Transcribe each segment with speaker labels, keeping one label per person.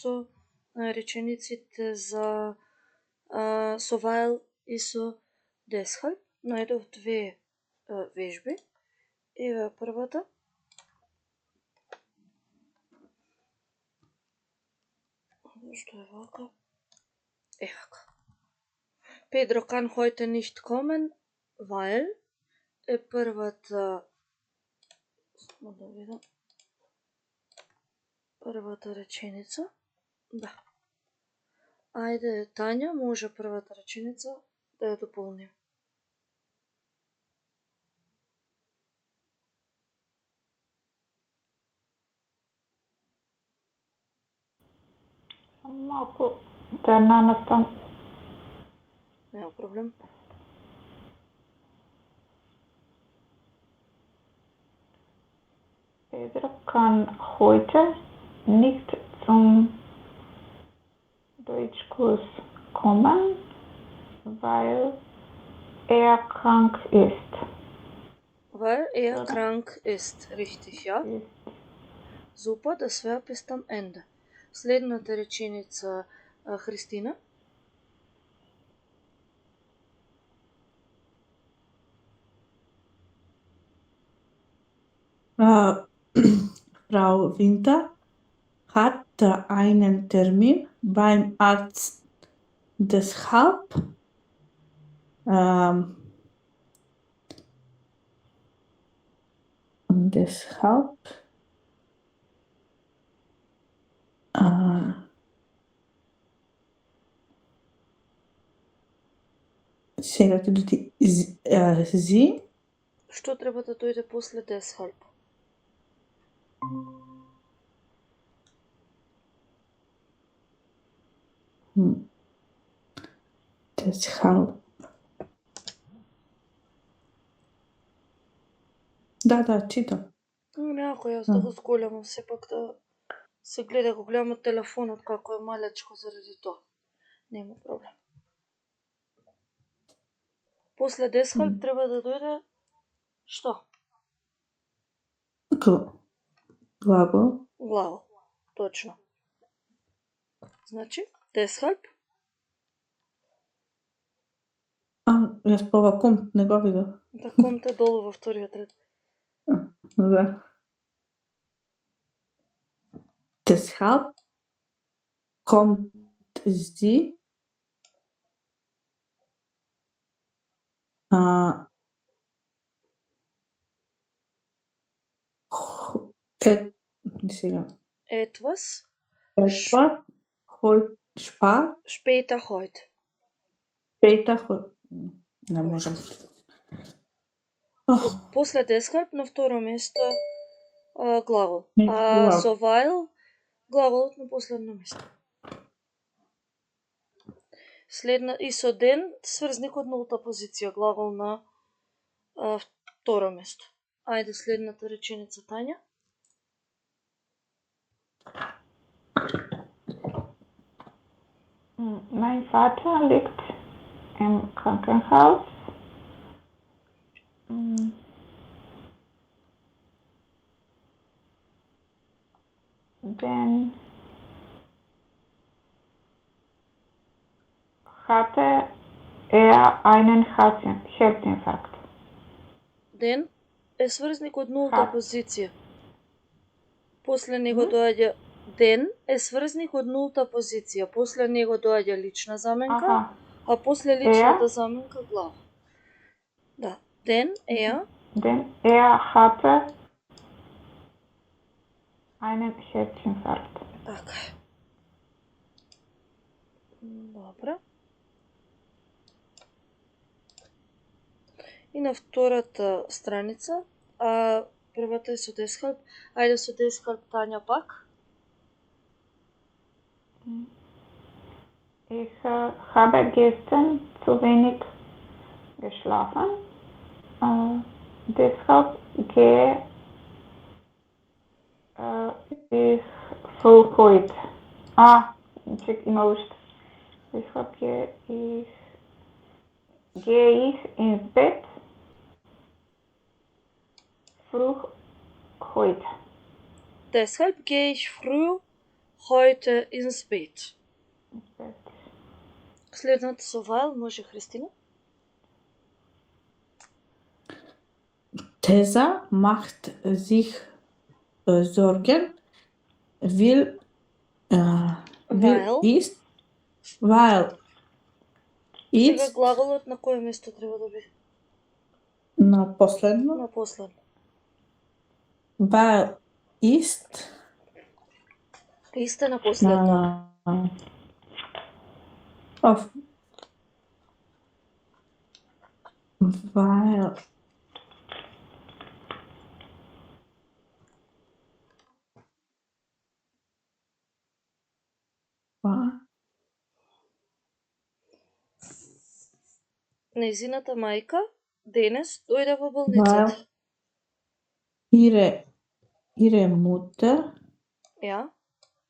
Speaker 1: со речениците за со while и со deshalb. Најдов две вежби. Ева првата. Што е вака? Ева. Pedro kann heute nicht kommen, weil е првата првата реченица. Да. Ајде, Тања, може првата реченица да ја дополним.
Speaker 2: Малку да наместам.
Speaker 1: Нема проблем.
Speaker 2: Pedro kann heute nicht zum Deutschkurs kommen, weil er krank ist.
Speaker 1: Weil er
Speaker 2: Oder?
Speaker 1: krank ist, richtig, ja? Super, das Verb ist am Ende. Следната реченица, Христина.
Speaker 3: Frau Winter hat einen Termin beim Arzt. Deshalb сега ти sie.
Speaker 1: Што треба да дојде после deshalb?
Speaker 3: Deshalb. Да, читам.
Speaker 1: Некој јас да го зголемам, сепак да се гледа, го гледам од телефонот како е малечко заради тоа. Нема проблем. После deshalb треба да дојде што?
Speaker 3: Глагол.
Speaker 1: Глагол. Точно. Значи, deshalb?
Speaker 3: Јас по вакуум не го видов.
Speaker 1: Да, комте долу во вториот ред.
Speaker 3: Да. Deshalb kommt sie
Speaker 1: Etwas
Speaker 3: später
Speaker 1: heute.
Speaker 3: Не можам.
Speaker 1: После deshalb на второ место глагол.
Speaker 3: Глагол.
Speaker 1: So while глаголот на последно место. Следна и со ден сврзник од нулта позиција, глагол на второ место. Ајде следната реченица, Тања.
Speaker 2: Mein Vater liegt im Krankenhaus. Denn hatte er einen Herzinfarkt.
Speaker 1: Ден е сврзник од нулта позиција. После него доаѓа ден е сврзник од нулта позиција. После него доаѓа лична заменка, а после личната заменка глава. Да, ден е.
Speaker 2: Denn er hatte einen Herzinfarkt.
Speaker 1: Така. Добро. И на втората страница, првата е со deshalb. Ајде со deshalb, Тања, пак.
Speaker 2: Ich habe gestern zu wenig geschlafen. Deshalb gehe ich früh heute. Чек, има уште. Deshalb gehe ich ins Bett früh heute.
Speaker 1: Deshalb gehe ich früh heute ins Bett.
Speaker 2: Bett.
Speaker 1: Следното со weil, може Христина?
Speaker 3: Tessa macht sich Sorgen, will
Speaker 1: Weil.
Speaker 3: ist, weil
Speaker 1: Сега
Speaker 3: ist
Speaker 1: глаголот на кое место треба да биде?
Speaker 3: на последно,
Speaker 1: На последно.
Speaker 3: weil ist
Speaker 1: Исте на последно.
Speaker 3: auf weil
Speaker 1: Нејзината мајка денес дојде во болницата.
Speaker 3: ihre Mutter
Speaker 1: Ja,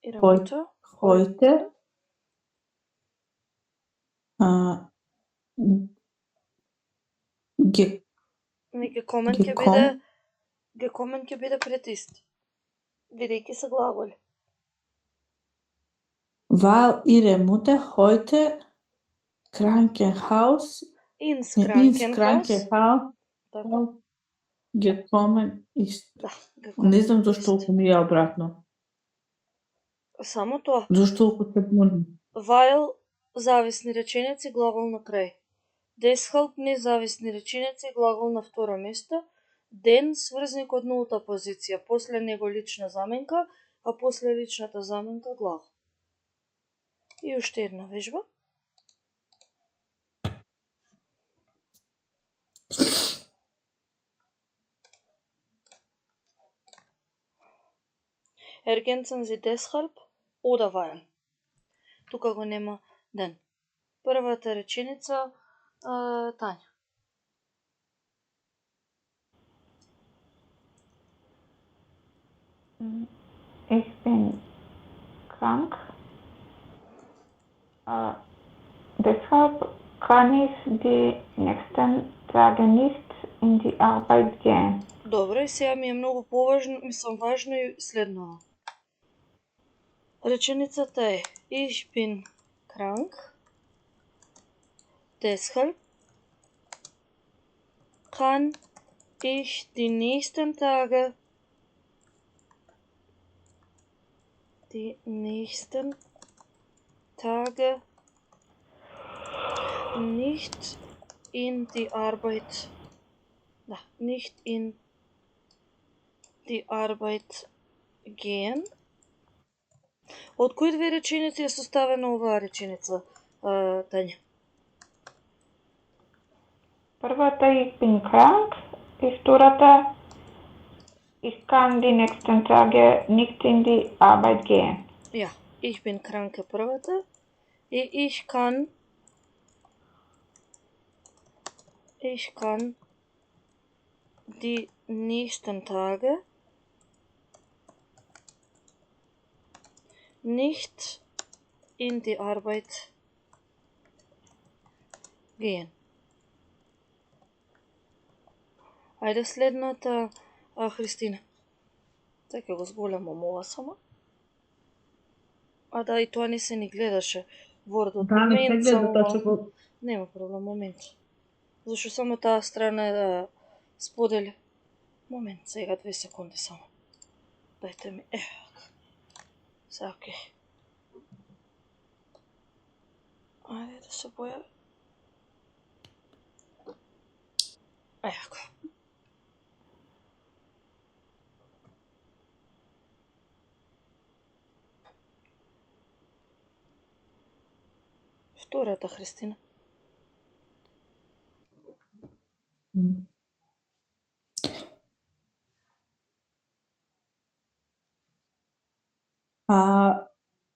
Speaker 1: ihre
Speaker 3: Heu-
Speaker 1: Mutter
Speaker 3: heute ge
Speaker 1: не gekommen ќе
Speaker 3: gekommen
Speaker 1: биде gekommen ќе биде претист. Бидејќи се глаголи.
Speaker 3: weil ihre Mutter heute Krankenhaus
Speaker 1: Ins
Speaker 3: ins
Speaker 1: Krankenhaus.
Speaker 3: Krankenhaus
Speaker 1: Така.
Speaker 3: gekommen ist.
Speaker 1: Да,
Speaker 3: Не
Speaker 1: gekommen
Speaker 3: знам зашто
Speaker 1: ist.
Speaker 3: ми е обратно.
Speaker 1: Само тоа.
Speaker 3: Зашто се буни?
Speaker 1: Weil зависни реченици, глагол на крај. Deshalb независни реченици, глагол на второ место. Den сврзник од нулта позиција, после него лична заменка, а после личната заменка глагол. И уште една вежба. Ergänzen Sie deshalb oder weil. Тука го нема den. Првата реченица, Тања.
Speaker 2: Ich bin krank. Deshalb kann ich die nächsten Tage nicht in die Arbeit gehen.
Speaker 1: Добро, и сега ми е многу поважно, мислам важно и следно. Реченицата е Ich bin krank. Deshalb kann ich die nächsten Tage nicht in die Arbeit gehen. Од кои две реченици е составена оваа реченица, Тања?
Speaker 2: Првата ich bin krank и втората ich kann die nächsten Tage nicht in die Arbeit gehen.
Speaker 1: Ja, ich bin krank е првата и ich kann die nächsten Tage nicht in die Arbeit gehen. Ајде следната, Христина. Така го зголемам ова само. А да, и тоа не се ни гледаше. Вордот.
Speaker 3: Да, не се
Speaker 1: Момент,
Speaker 3: гледа,
Speaker 1: само
Speaker 3: тоа
Speaker 1: малку.
Speaker 3: ќе го...
Speaker 1: Нема проблем, момент. Зашто само таа страна е да сподели. Момент, сега 2 секунди само. Дајте ми. Сега окей. Ајде да се појави. Еко. Втората, Христина.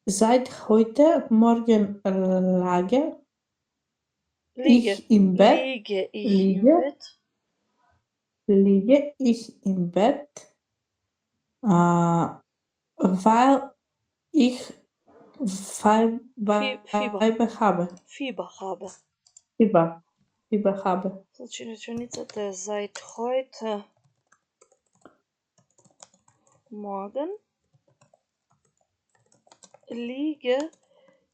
Speaker 3: Seit heute Morgen
Speaker 1: Liege ich im Bett.
Speaker 3: Liege ich im Bett, weil ich Fieber habe.
Speaker 1: Fieber habe.
Speaker 3: Fieber habe.
Speaker 1: Значи реченицата е seit heute Morgen liege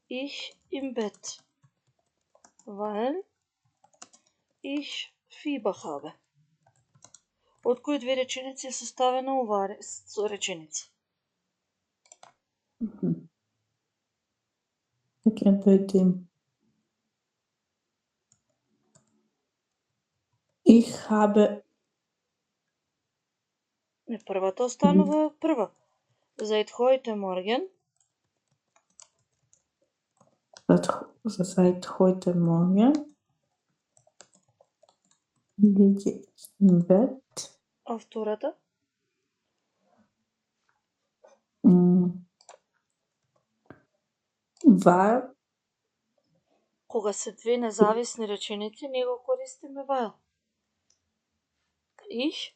Speaker 1: ich im Bett, weil ich Fieber habe. Од кои две реченици е составена оваа реченица?
Speaker 3: Ik heb het in. Ich habe.
Speaker 1: Не, првата останува прва. Seit heute Morgen.
Speaker 3: Seit heute Morgen liege ich im Bett.
Speaker 1: А втората?
Speaker 3: Weil
Speaker 1: Кога се две независни реченици, не го користиме weil. Ich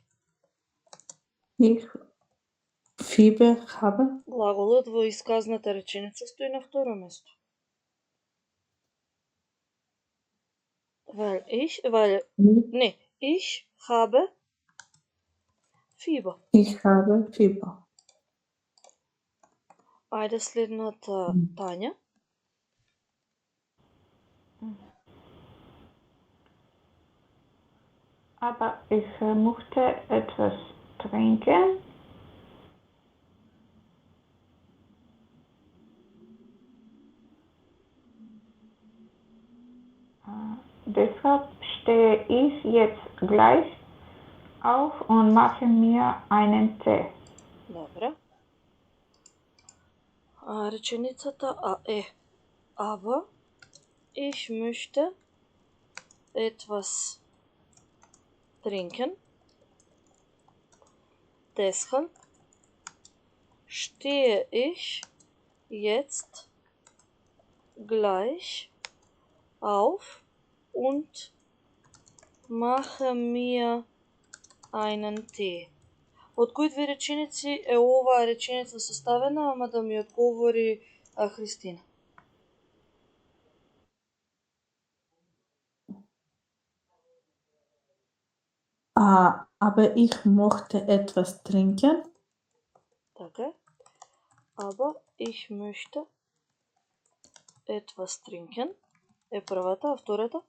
Speaker 3: Fieber habe.
Speaker 1: Глаголот во исказната реченица стои на второ место. Ich habe Fieber.
Speaker 3: Ich habe Fieber.
Speaker 1: Ајде следната, Тања.
Speaker 2: Aber ich möchte etwas trinken. Deshalb stehe ich jetzt gleich auf und mache mir einen Tee.
Speaker 1: Добре. Реченицата е aber ich möchte etwas trinken. Deshalb stehe ich jetzt gleich auf und mache mir einen Tee. Од кои две реченици е оваа реченица составена, ама да ми одговори Христина?
Speaker 3: Aber ich möchte etwas trinken.
Speaker 1: Така. Aber ich möchte etwas trinken. Е првата, а втората?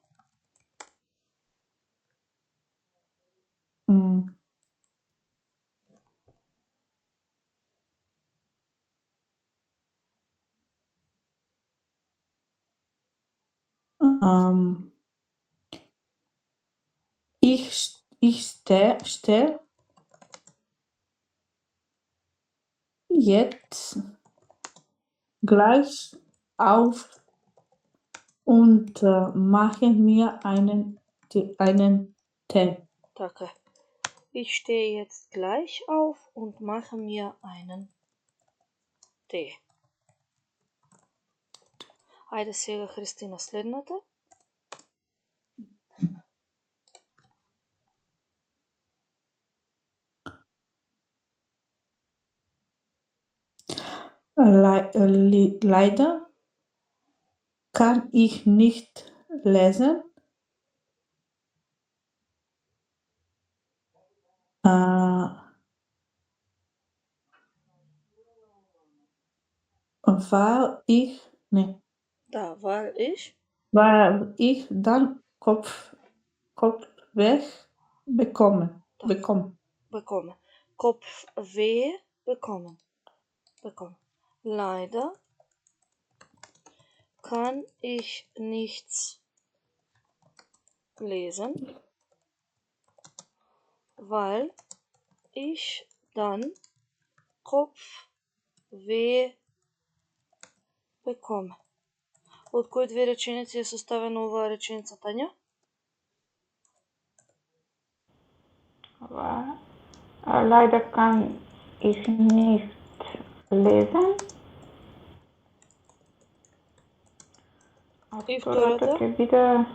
Speaker 3: Ich stehe jetzt gleich auf und mache mir einen Tee.
Speaker 1: Така. Ich stehe jetzt gleich auf und mache mir einen Tee. Ајде сега, Христина, следната.
Speaker 3: Leider kann ich nicht lesen. Weil ich dann Kopfweh bekomme.
Speaker 1: Kopfweh bekommen. Leider kann ich nichts lesen, weil ich dann Kopfweh bekomme. Од кои две реченици е составена оваа реченица, Тања?
Speaker 2: Leider kann ich nicht lesen.
Speaker 1: И втората?
Speaker 2: Ќе биде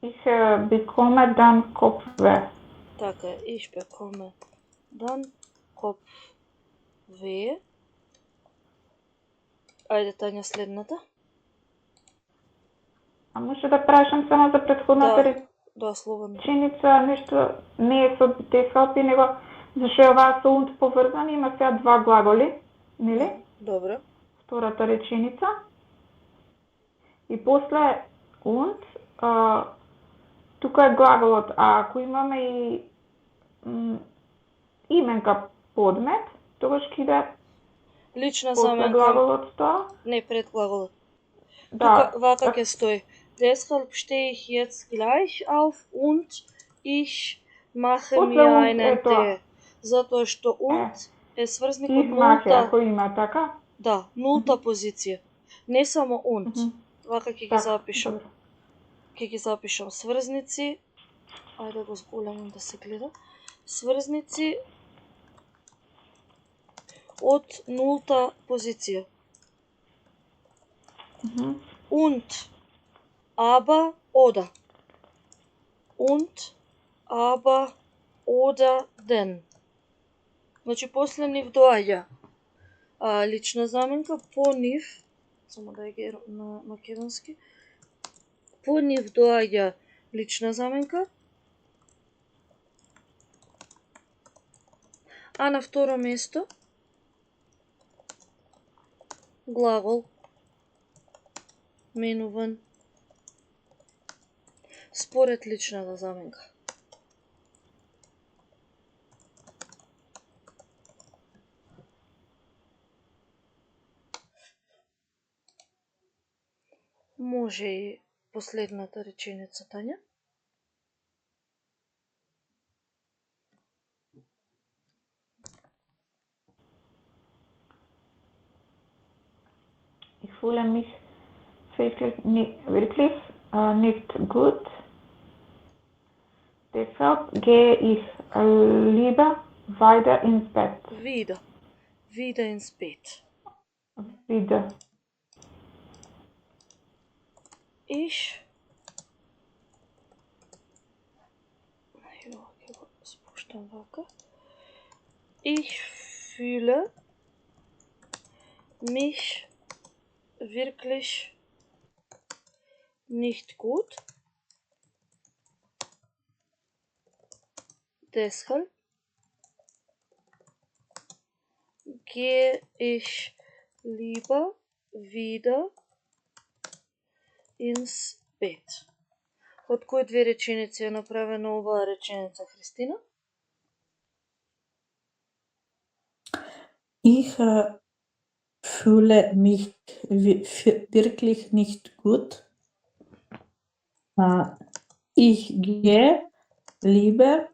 Speaker 2: Ich bekomme dann Kopfweh.
Speaker 1: Така, ich bekomme dann Kopfweh. Ајде, Тања, следната.
Speaker 2: А може да прашам само за претходната
Speaker 1: Да, слободно.
Speaker 2: реченица, нешто не е со deshalb, него зашто е оваа со und поврзани, има сега два глаголи, нели?
Speaker 1: Добро.
Speaker 2: Втората реченица. И после und, тука е глаголот, а ако имаме и именка подмет, тогаш ќе иде
Speaker 1: Лична
Speaker 2: после
Speaker 1: заменка.
Speaker 2: глаголот тоа.
Speaker 1: Не пред глаголот.
Speaker 2: Да.
Speaker 1: Тука вака ќе стои. Deshalb stehe ich jetzt gleich auf und ich mache
Speaker 2: После
Speaker 1: mir
Speaker 2: und
Speaker 1: einen
Speaker 2: е тоа.
Speaker 1: Tee. Затоа што und е сврзник од
Speaker 2: Ich mache,
Speaker 1: нулта.
Speaker 2: ако има така.
Speaker 1: Да, нулта позиција. Не само und. Вака ќе ги
Speaker 2: Така,
Speaker 1: запишам.
Speaker 2: добро.
Speaker 1: Ќе ги запишам сврзници. Ајде го зголемам да се гледа. Сврзници од нулта позиција. Und, aber, oder. Und, aber, oder, denn. Значи, после нив доаѓа лична заменка, по нив, само да ја ги на македонски, по нив доаѓа лична заменка, а на второ место глагол менуван според личната заменка. Може и последната реченица, Тања.
Speaker 2: Ich fühle mich wirklich nicht gut. Deshalb gehe ich lieber weiter ins Bett.
Speaker 1: Wieder ins Bett.
Speaker 2: Wieder.
Speaker 1: Ich spuštam вака. Ich fühle mich wirklich nicht gut. Deshalb gehe ich lieber wieder ins Bett. Од кои две реченици е направена оваа реченица, Христина?
Speaker 3: Ich fühle mich wirklich nicht gut. Ich gehe lieber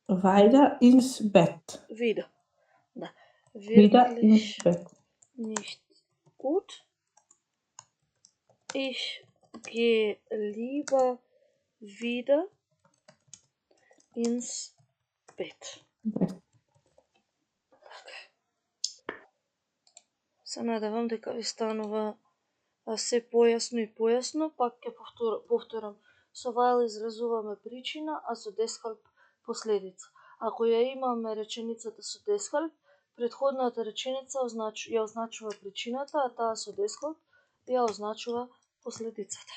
Speaker 3: weiter ins Bett.
Speaker 1: Wieder. Да.
Speaker 3: Wieder ins
Speaker 1: Wirklich
Speaker 3: Bett.
Speaker 1: nicht gut. Ich gehe lieber wieder ins Bett. Се надевам дека ви станува се појасно и појасно, пак ќе повторам. Со while изразуваме причина, а со deshalb последица. Ако ја имаме реченицата со deshalb, претходната реченица ја означува причината, а таа со deshalb ја означува последицата.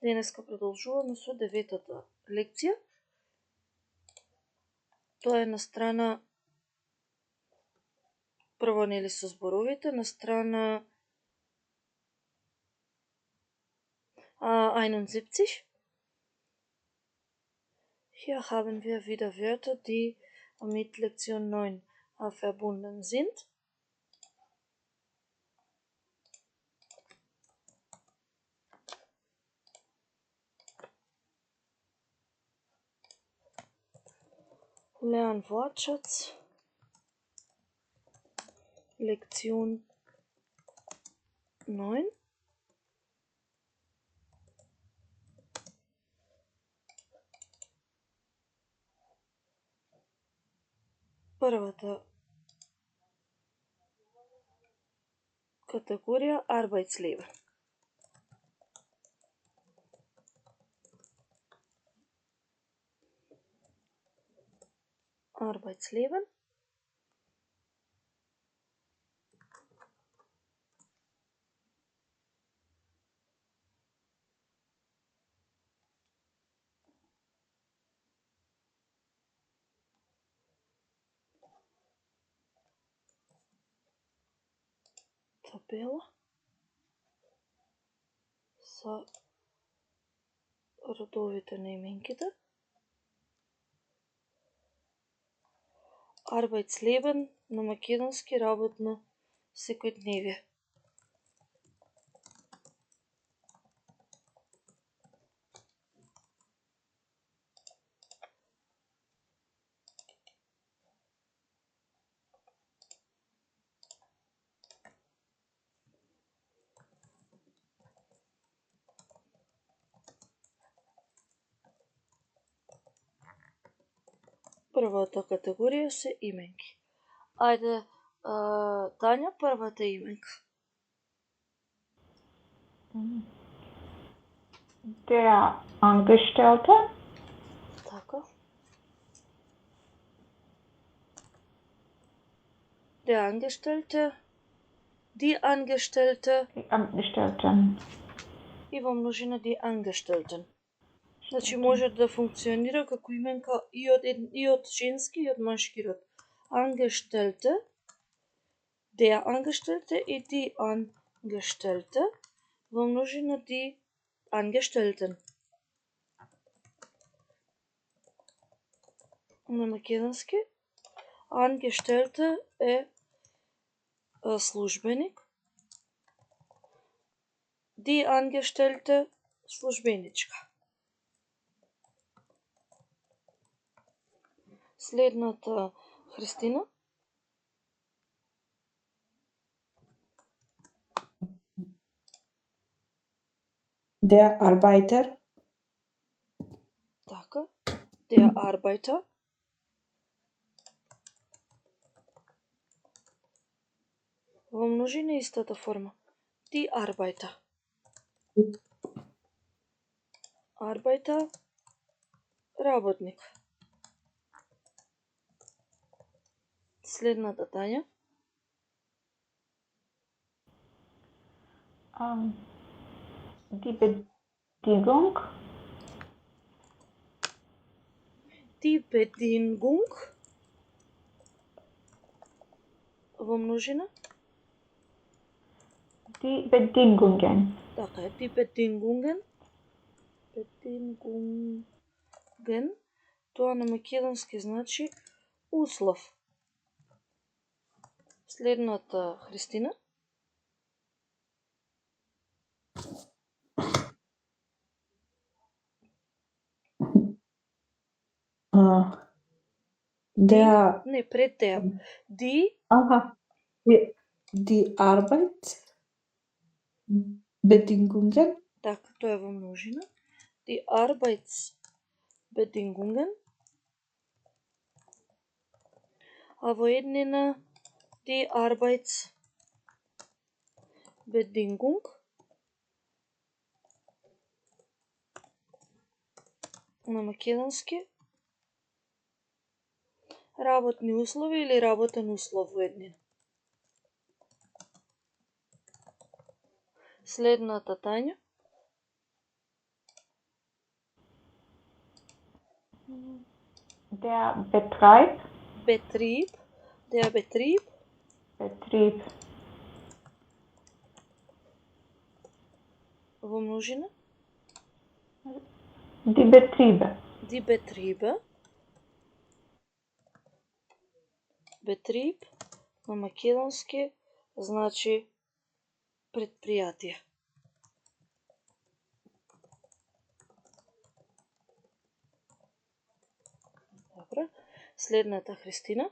Speaker 1: Денеска продолжуваме со 9-та лекција. Тоа е на страна прво нели со зборовите, на страна 71. Hier haben wir wieder Wörter, die mit Lektion 9 verbunden sind. Lernwortschatz. Lektion 9. Првата категорија Arbeitsleben. Arbeitsleben. табела со родовите на именките. Arbeitsleben на македонски работно секојдневие. Првата категорија се именки. Ајде, Тања, првата именка.
Speaker 2: Der Angestellte,
Speaker 1: Така. Der Angestellte, die Angestellte
Speaker 2: die Angestellten.
Speaker 1: и во множина die Angestellten. Значи може да функционира како именка и од женски и од машки род. Angestellte, der Angestellte и die Angestellte, во множина die Angestellten. На македонски Angestellte е службеник, die Angestellte службеничка. Следната Христина.
Speaker 3: Der Arbeiter,
Speaker 1: Така. Der Arbeiter. Во множина истата форма. Die Arbeiter. Arbeiter, работник. Следната Тања.
Speaker 2: Die Bedienung,
Speaker 1: Die Bedienung. Во множина.
Speaker 2: die Bedingungen.
Speaker 1: Така е, die Bedingungen. Bedingungen. Тоа на македонски значи услов. Следната Христина.
Speaker 3: der,
Speaker 1: Не, пред теа. Die
Speaker 3: die Arbeitsbedingungen,
Speaker 1: така, тоа е во множина. Die Arbeitsbedingungen. А во еднина die Arbeitsbedingung. На македонски работни услови или работен услов во еднина. Следната Тања.
Speaker 2: Der Betrieb,
Speaker 1: Betrieb. Der Betrieb.
Speaker 2: Betrieb,
Speaker 1: Во множина.
Speaker 2: die Betriebe,
Speaker 1: Die Betriebe. Betrieb на македонски значи предпријатие. Добро. Следната Христина.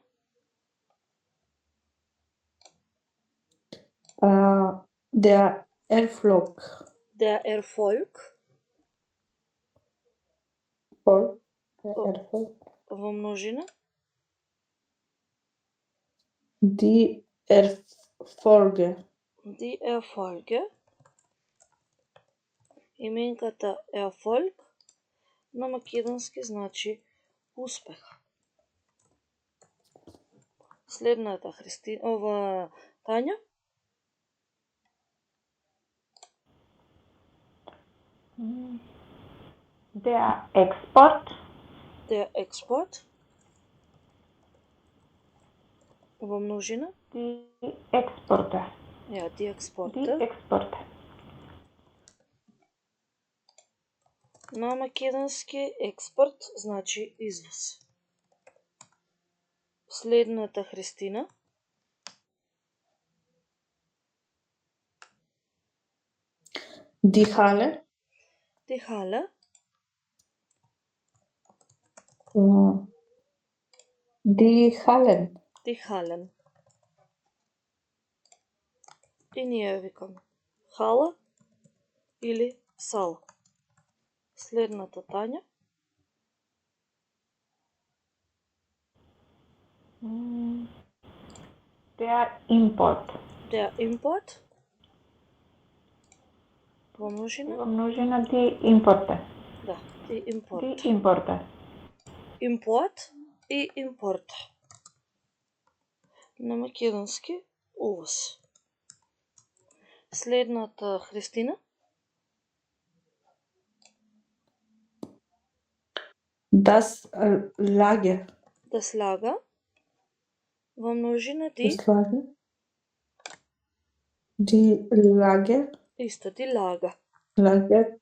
Speaker 3: der Erfolg,
Speaker 1: Der Erfolg.
Speaker 3: der Erfolg,
Speaker 1: Во множина.
Speaker 3: die Erfolge,
Speaker 1: Die Erfolge. Именката Erfolg на македонски значи успех. Следната Тања.
Speaker 2: der Export,
Speaker 1: Der Export. Во множина.
Speaker 2: die Exporte,
Speaker 1: Ja, die
Speaker 2: Die
Speaker 1: Exporte.
Speaker 2: експорте.
Speaker 1: На македонски експорт значи извоз. Следната Христина.
Speaker 3: Die Halle.
Speaker 1: Die Halle.
Speaker 3: Die Hallen.
Speaker 1: Die Hallen. И ние викаме хала или сала. Следната Тања.
Speaker 2: Der Import.
Speaker 1: Der Import. Во множина.
Speaker 2: Во множина die Importe.
Speaker 1: Да, die Import.
Speaker 2: Die Importe.
Speaker 1: Import и импорт. На македонски увоз. Следната Христина.
Speaker 3: Das Lager.
Speaker 1: Das Lager. Во множина die.
Speaker 3: Das Lager. Die Lager.
Speaker 1: Исто, die Lager.
Speaker 3: Lager.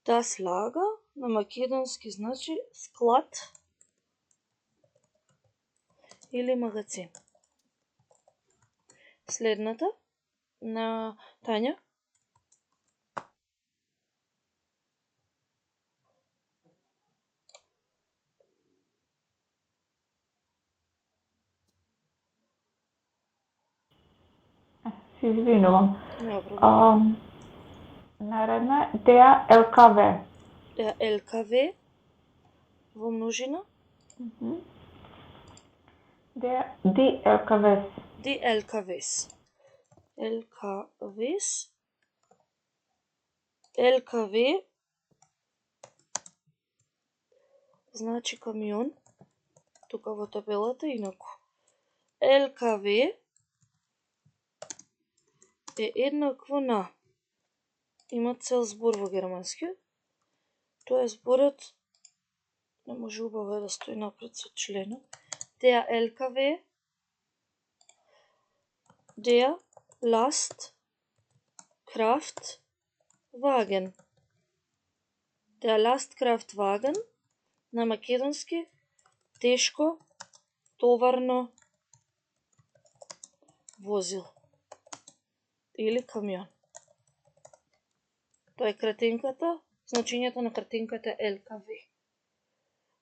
Speaker 1: Das Lager на македонски значи склад или магазин. Следната на Тања.
Speaker 2: Се извинувам.
Speaker 1: Нема проблем.
Speaker 2: Наредно е der LKW.
Speaker 1: Der LKW во множина.
Speaker 2: Die LKWs.
Speaker 1: Die LKWs. LKWs. LKW значи камион. Тука во табелата инаку. LKW е еднакво на. Има цел збор во германски. Тоа е зборот, не може убаво да стои напред со членот. Der LKW, der Lastkraftwagen. Der Lastkraftwagen на македонски тешко товарно возил или камион. Тоа е кратинката, значењето на кратинката LKW.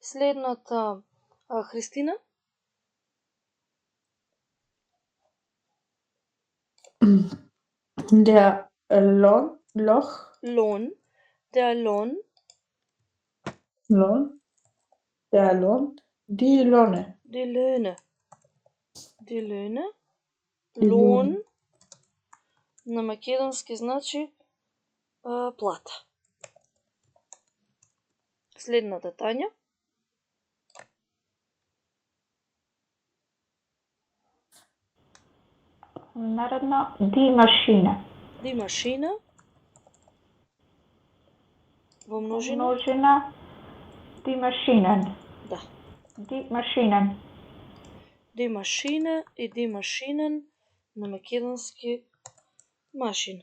Speaker 1: Следната Христина.
Speaker 3: Der Loch.
Speaker 1: Lohn. Der Lohn.
Speaker 3: Lohn. Der Lohn. Die Lohne.
Speaker 1: Die Löhne. Die Löhne.
Speaker 3: Die
Speaker 1: Лон
Speaker 3: Löhne.
Speaker 1: на македонски значи плата. Следната Тања.
Speaker 2: Наредно die Maschine.
Speaker 1: Die Maschine. Во множина.
Speaker 2: Множина die Maschinen.
Speaker 1: Да.
Speaker 2: Die Maschinen.
Speaker 1: Die Maschine и die Maschinen на македонски машина.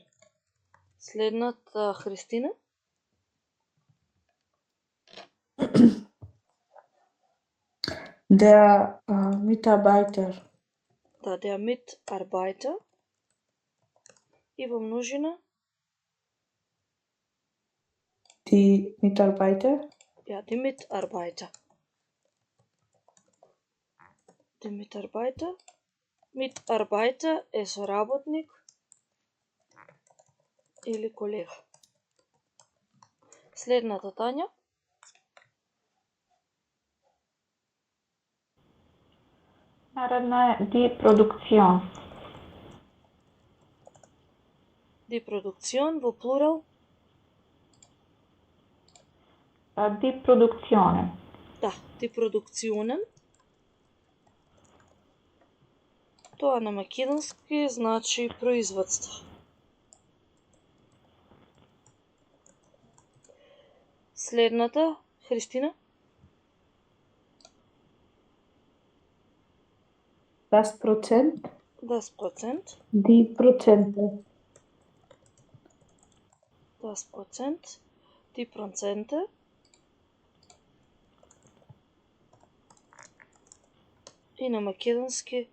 Speaker 1: Следната Христина.
Speaker 3: Der Mitarbeiter.
Speaker 1: Да, der Mitarbeiter. И во множина.
Speaker 3: Die Mitarbeiter.
Speaker 1: Ja, die Mitarbeiter. Die Mitarbeiter. Mitarbeiter е соработник или колега. Следната Тања.
Speaker 2: Наредно е die Produktion.
Speaker 1: Die Produktion во плурал.
Speaker 2: Die Produktionen.
Speaker 1: Да, die Produktionen. Тоа на македонски значи производство. Следната Христина.
Speaker 3: 10%,
Speaker 1: 10%,
Speaker 3: die procenten.
Speaker 1: 10%, die проценти, и на македонски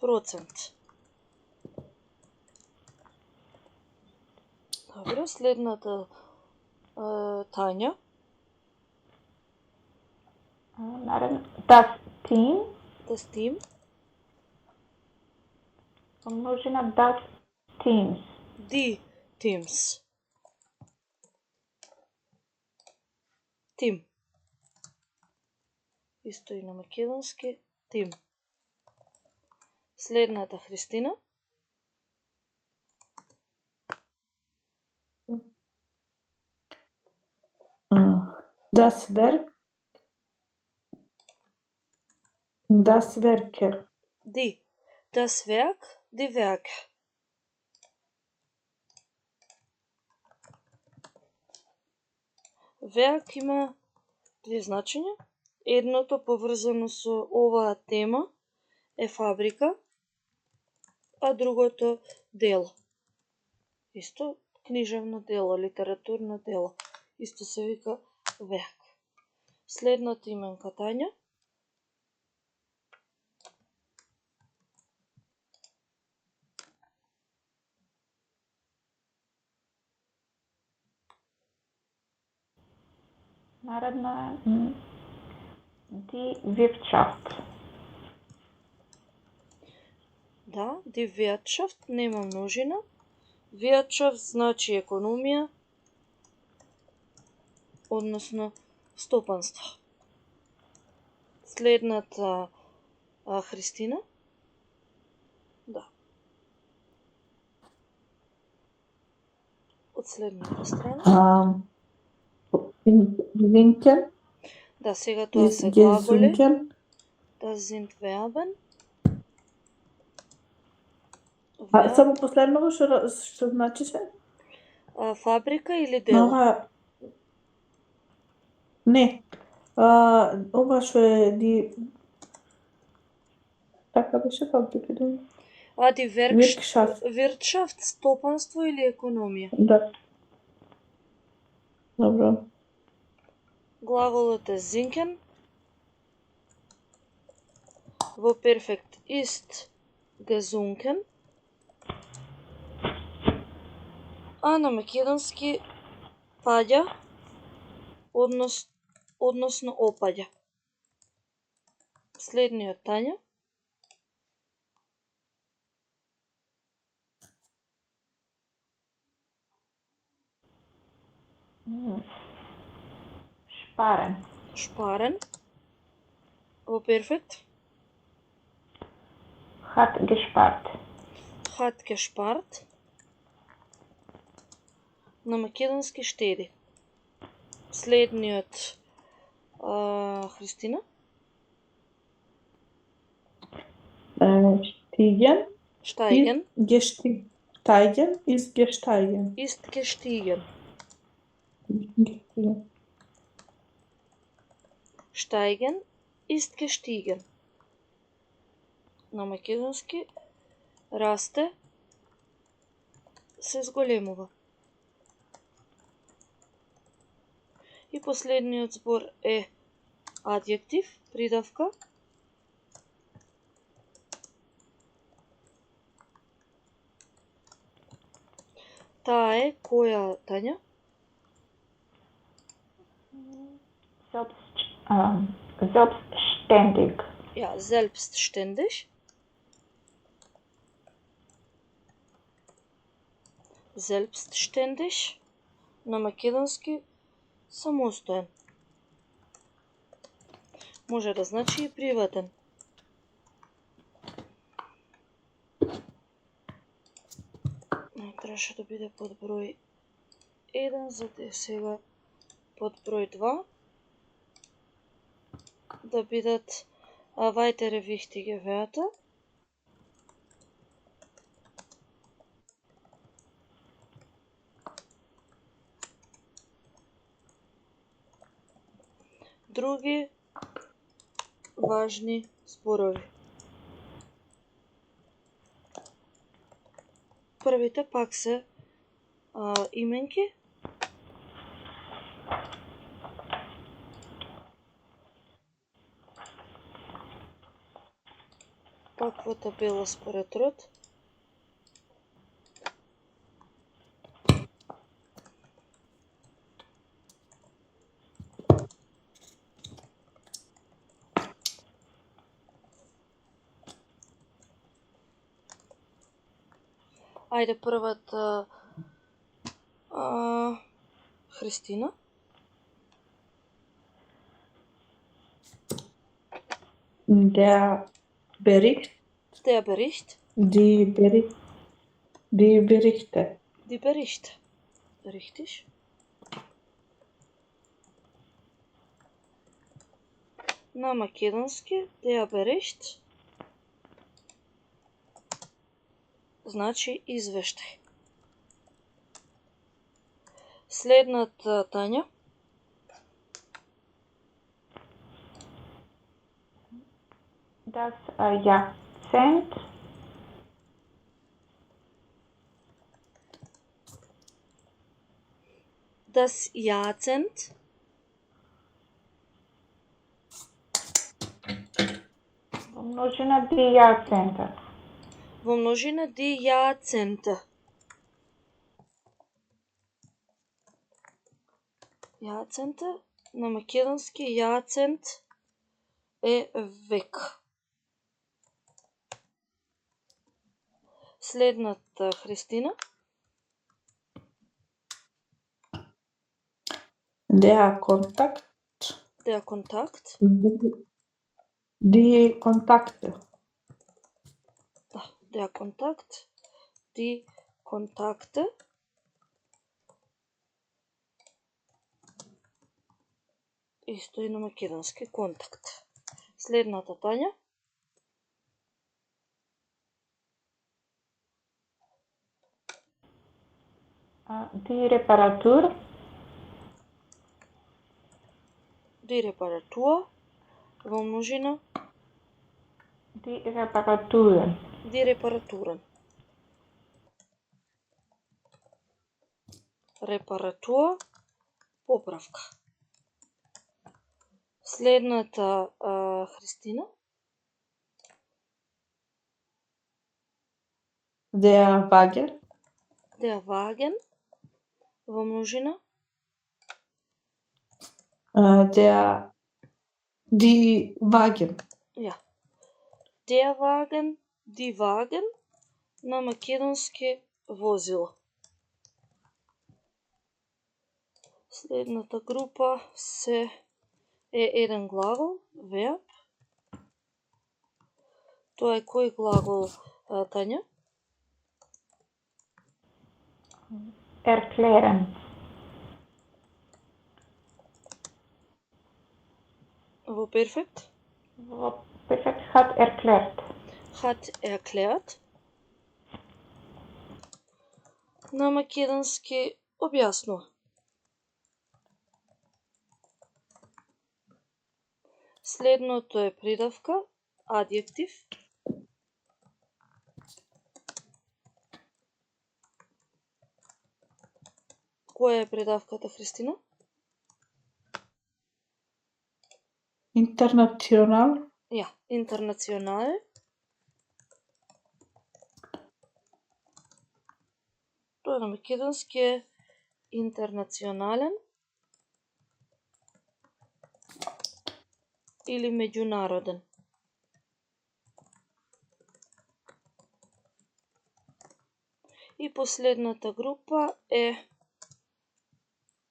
Speaker 1: процент. Добро, следната Тања.
Speaker 2: Naravno, das Team
Speaker 1: Das Team,
Speaker 2: pomnoži na das Teams.
Speaker 1: die Teams. Тим. Исто и на македонски тим. Следната Христина.
Speaker 3: Das Werk. Das Werker.
Speaker 1: Die. Das Werk, die Werke. Werk има две значења. Едното поврзано со оваа тема е фабрика, а другото дело. Исто книжевно дело, литературно дело. Исто се вика werk. Следната именка Тања.
Speaker 2: Naravno, die Wirtschaft.
Speaker 1: Да, die Wirtschaft нема множина. Wirtschaft значи економија, односно стопанство. Следната Христина. Да. Од следната страна.
Speaker 3: Winkel.
Speaker 1: Да, сега тоа се
Speaker 3: Ist
Speaker 1: глаголи.
Speaker 3: gesunken.
Speaker 1: Das sind Verben.
Speaker 3: Само последново што значише?
Speaker 1: Фабрика или дело?
Speaker 3: Не. Ова што е така беше фабрика.
Speaker 1: Die
Speaker 3: Wirtschaft.
Speaker 1: Wirtschaft, стопанство или економија?
Speaker 3: Да. Добро.
Speaker 1: Глаголот е sinken. Во перфект ist gesunken. А на македонски паѓа, односно опаѓа. Следниот Тања.
Speaker 2: Sparen.
Speaker 1: Sparen. Во перфект.
Speaker 2: Hat gespart.
Speaker 1: Hat gespart. На македонски штеди. Следниот Христина.
Speaker 3: Stiegen.
Speaker 1: Steigen.
Speaker 3: Steigen ist gestiegen.
Speaker 1: Ist gestiegen. Steigen ist gestiegen. На македонски расте, се зголемува. И последниот збор е адјектив, придавка. Таа е која, Тања?
Speaker 2: Selbstständig.
Speaker 1: Ja, selbstständig. Selbstständig. На македонски самостоен. Може да значи и приватен. Требаше да биде под број 1, за да е сега под број 2. Да бидат weitere wichtige Wörter. Други важни зборови. Првите пак се именки. Пак во табела според род. Ајде првата Христина.
Speaker 3: Der Bericht,
Speaker 1: Der Bericht.
Speaker 3: die Berichte.
Speaker 1: Die Bericht. Richtig. На македонски der Bericht значи извештај. Следната Тања.
Speaker 2: Das Jahrzehnt.
Speaker 1: Das Jahrzehnt.
Speaker 2: Множина die Jahrzehnte.
Speaker 1: Во множина die Jahrzehnte. Jahrzehnte, на македонски Jahrzehnt е век. Следната Христина.
Speaker 3: Der Kontakt,
Speaker 1: Der Kontakt.
Speaker 3: die Kontakte.
Speaker 1: Да, der Kontakt. Die Kontakte. Исто и на македонски контакт. Следната Тања.
Speaker 2: Die Reparatur.
Speaker 1: Die Reparatur. Во множина.
Speaker 2: Die Reparaturen.
Speaker 1: Die Reparaturen. Репаратура, поправка. Следната Христина.
Speaker 3: Der Wagen,
Speaker 1: Der Wagen. Во множина.
Speaker 3: die Wagen.
Speaker 1: Ja. Der Wagen, die Wagen. На македонски возило. Следната група е еден глагол, verb. Тоа е кој глагол, Тања?
Speaker 2: Erklären.
Speaker 1: Во перфект?
Speaker 2: Perfekt hat erklärt.
Speaker 1: Hat erklärt. На македонски објаснува. Следното е придавка, адјектив. Која е придавката, Христина?
Speaker 3: International,
Speaker 1: Ја, интернационален. Тоа на македонски е интернационален или меѓународен. И последната група е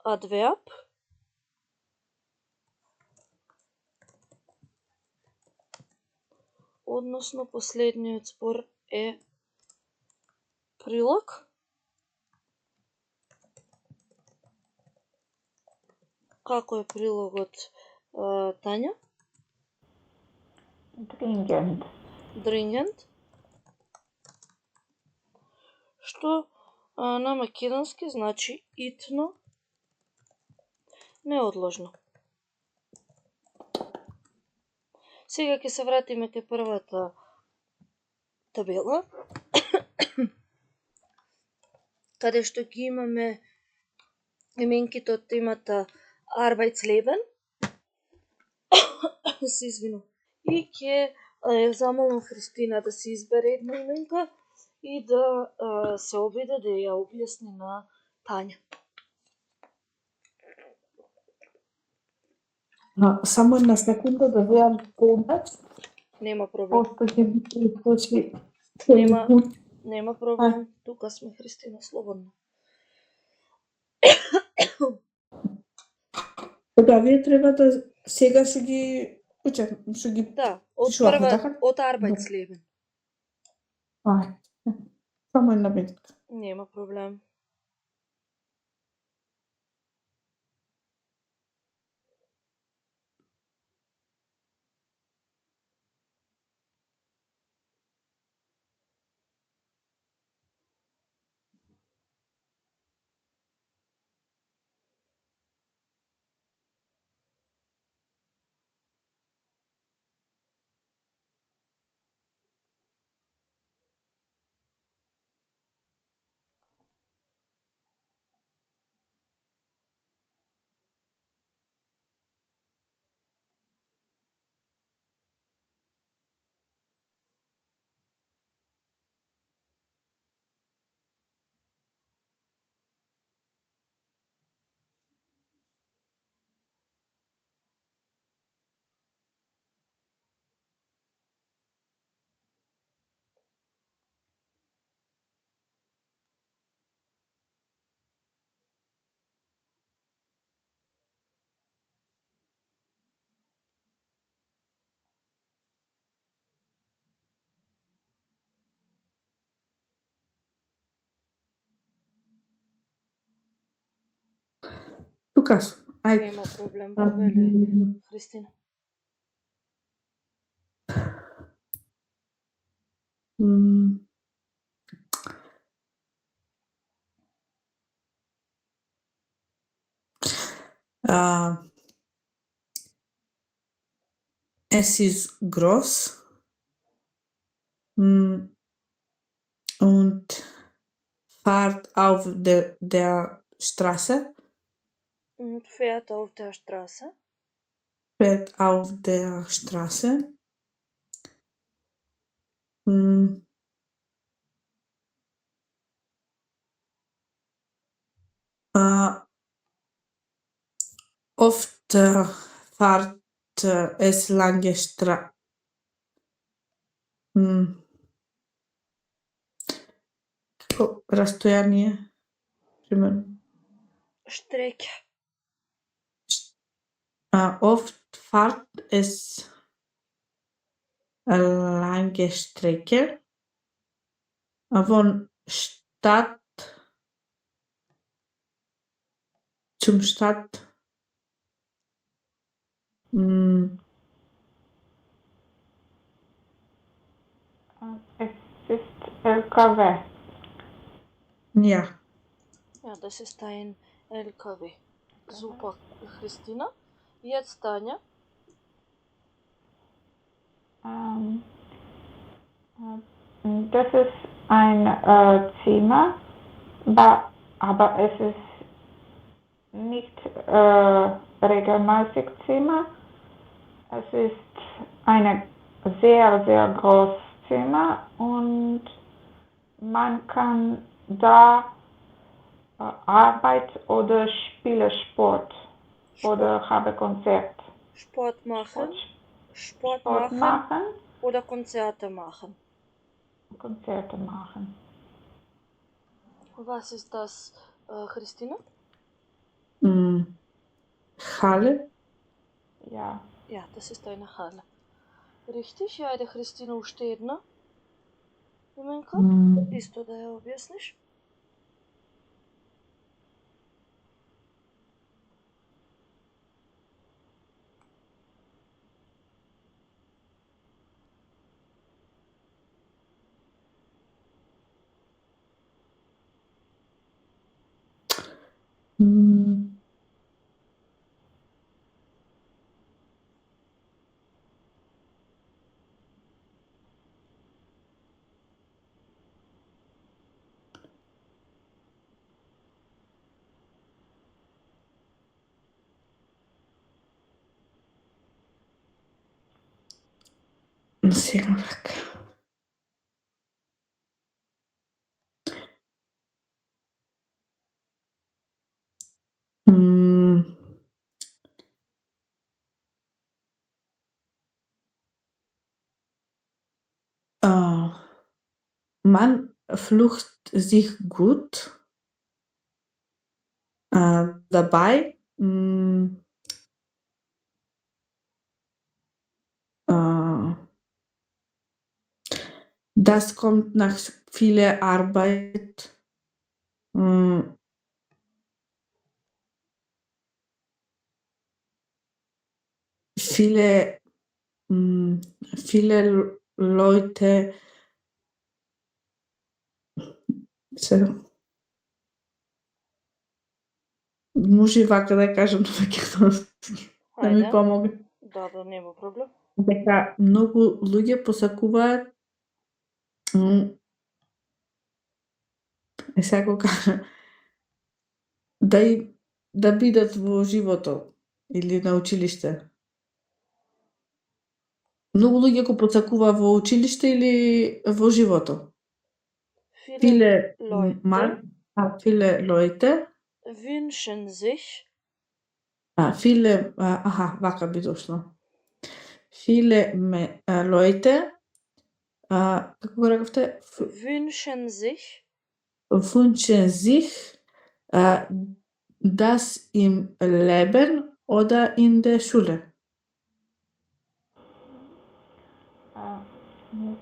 Speaker 1: адверб. Односно последниот збор е прилог. Како е прилогот, Тања?
Speaker 2: Dringend.
Speaker 1: Dringend. Што на македонски значи итно, неодложно. Сега ќе се вратиме кај првата табела. каде што ги имаме именките од темата Arbeitsleben. Се извинувам. И ќе ја замолам Христина да се избере една именка и да се обиде да ја објасни на Тања.
Speaker 3: Само една секунда да видам помач,
Speaker 1: Нема проблем.
Speaker 3: пошто ќе би случи
Speaker 1: Нема проблем. Тука сме, Христина, слободно.
Speaker 3: Кога вие треба да сега што ги учам, што ги
Speaker 1: Да, од
Speaker 3: пишувавме,
Speaker 1: прва,
Speaker 3: така?
Speaker 1: од Arbeitsleben.
Speaker 3: Само една минутка.
Speaker 1: Нема проблем.
Speaker 3: Тука сум. Ајде.
Speaker 1: Нема проблем, повели, Христина.
Speaker 3: Es ist groß und fährt auf der Straße.
Speaker 1: Fährt auf der Straße.
Speaker 3: Fährt auf der Straße. Oft fährt es lange разстояние, примерно.
Speaker 1: Strecke.
Speaker 3: Oft fährt es lange Strecke von Stadt zum Stadt.
Speaker 2: Es ist LKW.
Speaker 3: Ja.
Speaker 1: Ja, das ist ein LKW. Super, Christina. Jetzt Tanja.
Speaker 2: Das ist ein Zimmer, aber es ist nicht regelmäßig Zimmer. Es ist ein sehr, sehr großes Zimmer und man kann da Arbeit oder spiele Sport oder habe Konzert.
Speaker 1: Sport machen. Sport
Speaker 2: machen
Speaker 1: oder Konzerte machen.
Speaker 2: Konzerte machen.
Speaker 1: Was ist das, Christina?
Speaker 3: Halle?
Speaker 2: Ja.
Speaker 1: Ja, das ist eine Halle. Richtig, ja, Christina уште една именка. Исто да ја објасниш.
Speaker 3: Сега вака. М, Man flucht sich gut dabei. Das kommt nach viel Arbeit. Viele, viele Leute може и вака да кажам на македонски, да ми
Speaker 1: Ајде.
Speaker 3: помогне.
Speaker 1: Да, нема проблем.
Speaker 3: Дека многу луѓе посакуваат сега го кажа, да бидат во животот или на училиште. Многу луѓе го посакува во училиште или во животот. Viele
Speaker 1: Leute
Speaker 3: viele Leute
Speaker 1: wünschen sich
Speaker 3: viele вака би дошло. Viele Leute како го рековте?
Speaker 1: wünschen sich
Speaker 3: Wünschen sich das im Leben oder in der Schule.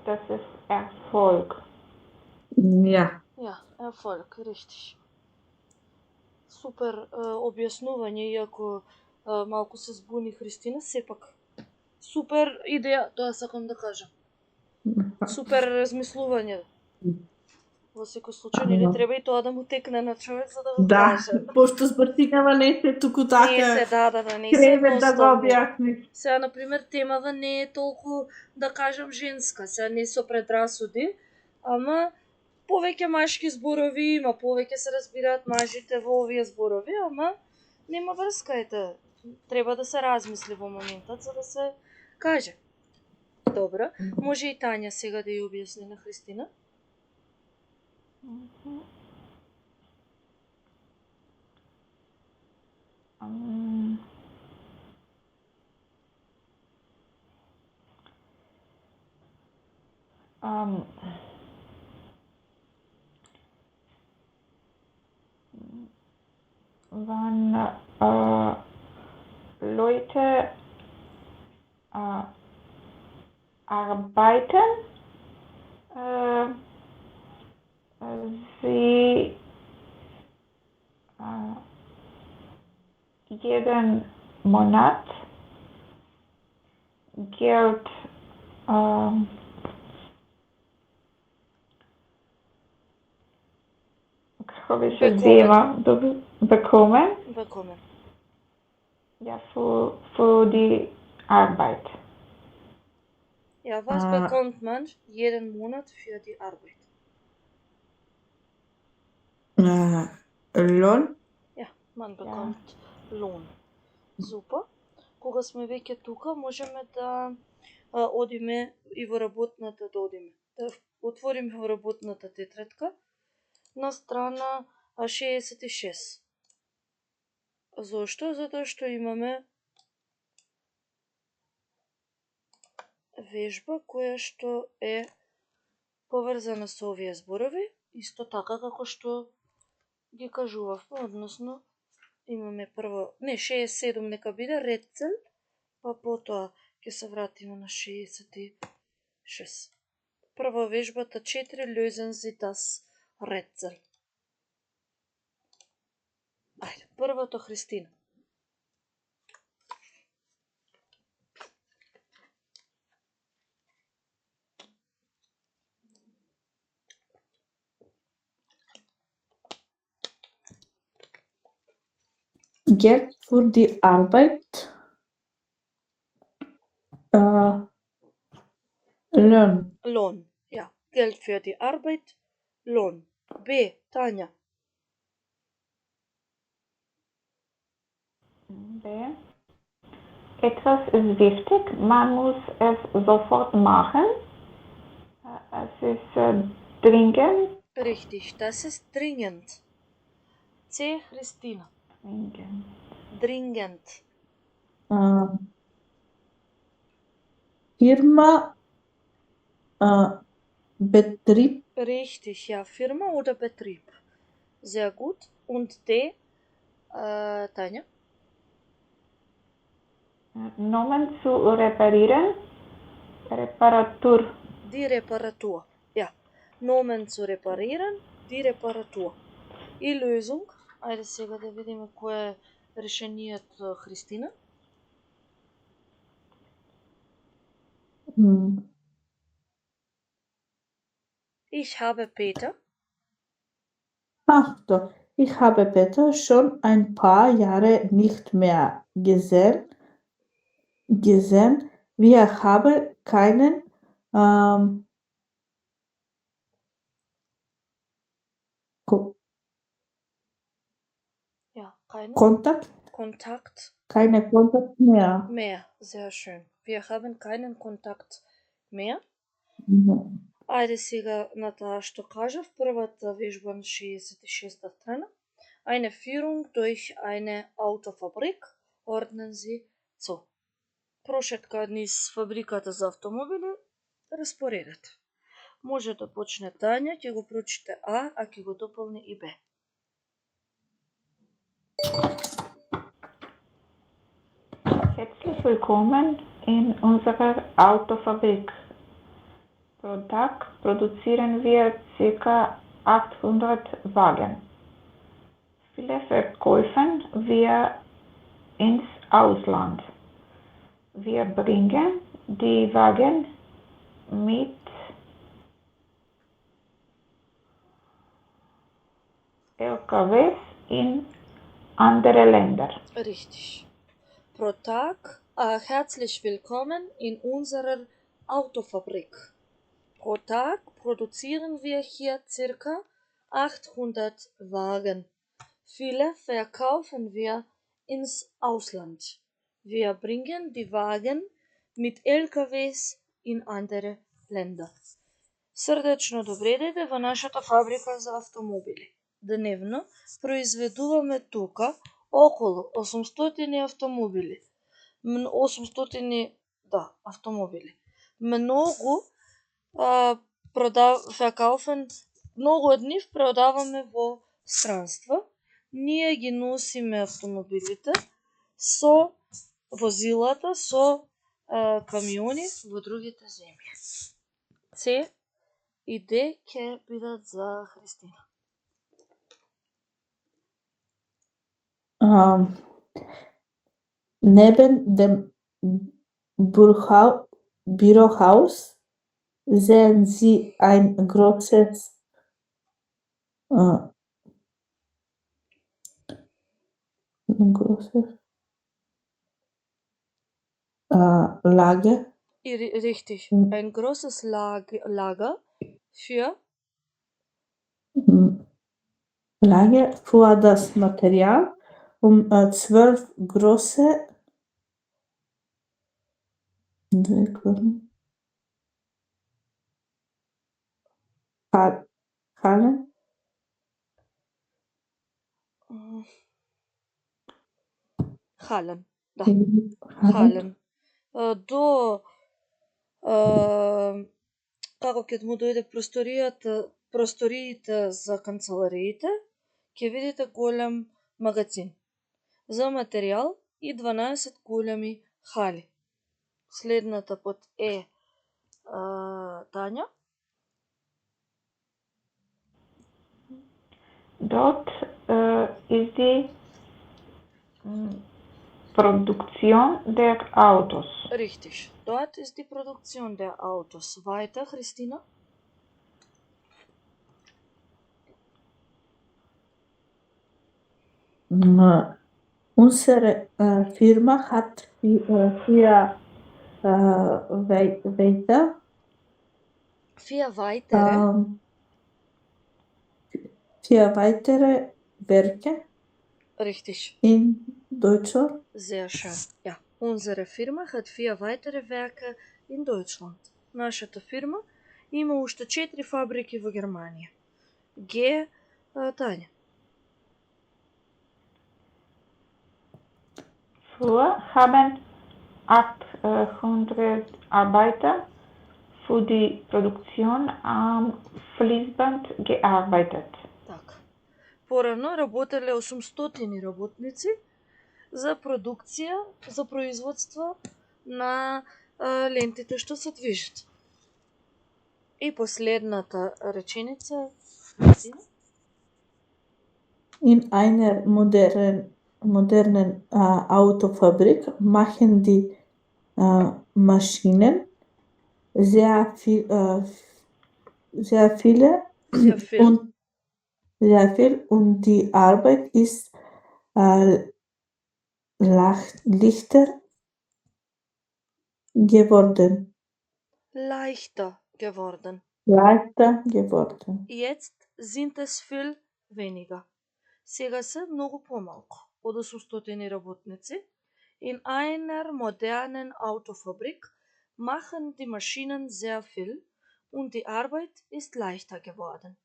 Speaker 2: Das ist Erfolg.
Speaker 3: Ja.
Speaker 1: Ja, Erfolg, richtig. Супер објаснување, иако малку се збуни Христина, сепак супер идеја, тоа сакам да кажам. Супер размислување. Во секој случај, нели треба и тоа да му текне на човек за да го каже.
Speaker 3: Да, пошто збртикава не се туку така.
Speaker 1: Не се, не се
Speaker 3: Треба да го
Speaker 1: едноставно.
Speaker 3: објасни.
Speaker 1: Сега, например, темава не е толку, да кажам, женска, сега не со предрасуди, ама повеќе машки зборови има, повеќе се разбираат мажите во овие зборови, ама нема врска, ете. Треба да се размисли во моментот за да се каже. Добро, може и Тања сега да ја објасни на Христина.
Speaker 2: Wann Leute arbeiten, sie jeden Monat Geld kako bi se zema bekommen.
Speaker 1: Bekommen.
Speaker 2: Ja, für die Arbeit.
Speaker 1: Ja, was bekommt man jeden Monat für die Arbeit?
Speaker 3: Lohn?
Speaker 1: Ja, man bekommt Lohn. Супер. Кога сме веќе тука, можеме да одиме и во работната да одиме. Да отвориме во работната тетрадка на страна 66. Зошто? Затоа што имаме вежба која што е поврзана со овие зборови, исто така како што ги кажувавме, односно имаме прво, 67 нека биде Rätsel, па потоа ќе се вратиме на 66. Прва вежбата 4 lösen Sie das Rätsel. Ајде, првото Христина.
Speaker 3: Geld für die Arbeit. Lohn.
Speaker 1: Lohn, ja. Geld für die Arbeit, Lohn. B, Tanja.
Speaker 2: B. etwas ist wichtig, man muss es sofort machen. Es ist dringend.
Speaker 1: Richtig, das ist dringend. C. Христина.
Speaker 2: Dringend.
Speaker 1: Dringend.
Speaker 3: Firma, Betrieb,
Speaker 1: Richtig, ja. Firma oder Betrieb. Sehr gut. Und D. Tanja.
Speaker 2: Nomen zu reparieren. Reparatur.
Speaker 1: Die Reparatur. Ja. Nomen zu reparieren, die Reparatur. И Lösung. Ајде сега да видиме кое е решението, Христина. Ich habe Peter.
Speaker 3: Ach doch, ich habe Peter schon ein paar Jahre nicht mehr gesehen. Wir haben keinen
Speaker 1: Ja, keinen
Speaker 3: Kontakt, keine Kontakt mehr.
Speaker 1: mehr. Sehr schön. Wir haben keinen Kontakt mehr. Ајде сега на таа што кажав, првата вежба на 66-та страна. Eine Führung durch eine Autofabrik ordnen Sie zu. Прошетка низ фабриката за автомобили распоредете. Може да почне Тања, ќе го прочите А ќе го дополни и Б.
Speaker 2: Herzlich willkommen in unserer Autofabrik. Pro Tag produzieren wir ca. 800 Wagen. Viele verkaufen wir ins Ausland. Wir bringen die Wagen mit LKWs in andere Länder.
Speaker 1: Richtig. Pro Tag, herzlich willkommen in unserer Autofabrik. Pro Tag produzieren wir hier circa 800 Wagen. Viele verkaufen wir ins Ausland. Wir bringen die Wagen mit LKWs in andere Länder. Срдечно добре дојде во нашата фабрика за автомобили. Дневно произведуваме тука околу 800 автомобили. 800 автомобили. Многу многу од нив продаваме во странство. Ние ги носиме автомобилите со возилата, со камиони во другите земји. С и Д ќе бидат за Христина.
Speaker 3: Neben dem Bürohaus sehen Sie ein großes Lager.
Speaker 1: Richtig, ein großes Lager
Speaker 3: für das Material, 12 große Hallen.
Speaker 1: Хален. Да. Хален. До како ќе му дојде просториите за канцелариите, ќе видите голем магазин за материјал и 12 големи хали. Следната под Тања.
Speaker 2: Dort ist die Produktion der Autos.
Speaker 1: Richtig. Dort ist die Produktion der Autos. Weiter, Christina.
Speaker 3: Unsere Firma hat vier weitere Werke
Speaker 1: Richtig.
Speaker 3: in Deutschland.
Speaker 1: Sehr schön. Ja. Unsere Firma hat 4 weitere Werke in Deutschland. Нашата фирма има уште 4 фабрики во Германија. Г. Тања.
Speaker 2: Früher haben 800 Arbeiter für die Produktion am Fließband gearbeitet.
Speaker 1: Така. Порано работеле 800 работници за продукција, за производство на лентите што се движат. И последната реченица.
Speaker 3: In einer modernen Autofabrik machen die Maschinen sehr viele
Speaker 1: Sehr viel.
Speaker 3: und die Arbeit ist leichter geworden.
Speaker 1: Leichter geworden. Jetzt sind es viel weniger. Сега се многу помалку од 800 работници. In einer modernen Autofabrik machen die Maschinen sehr viel und die Arbeit ist leichter geworden.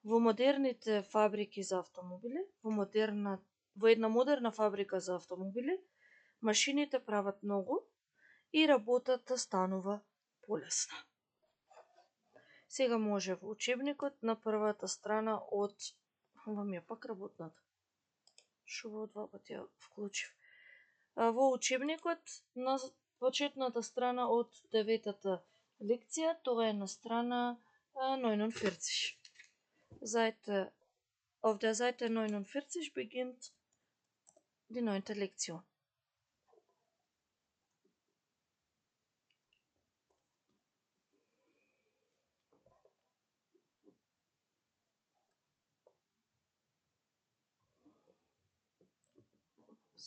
Speaker 1: Во модерните фабрики за автомобили, во една модерна фабрика за автомобили, машините прават многу и работата станува полесна. Сега може во учебникот на првата страна од... Ова ми е пак работната. Шо во два пати ја вклучив. Во учебникот на почетната страна од 9-та лекција, тоа е на страна 49. Auf der Seite 49 beginnt die 9. Lektion.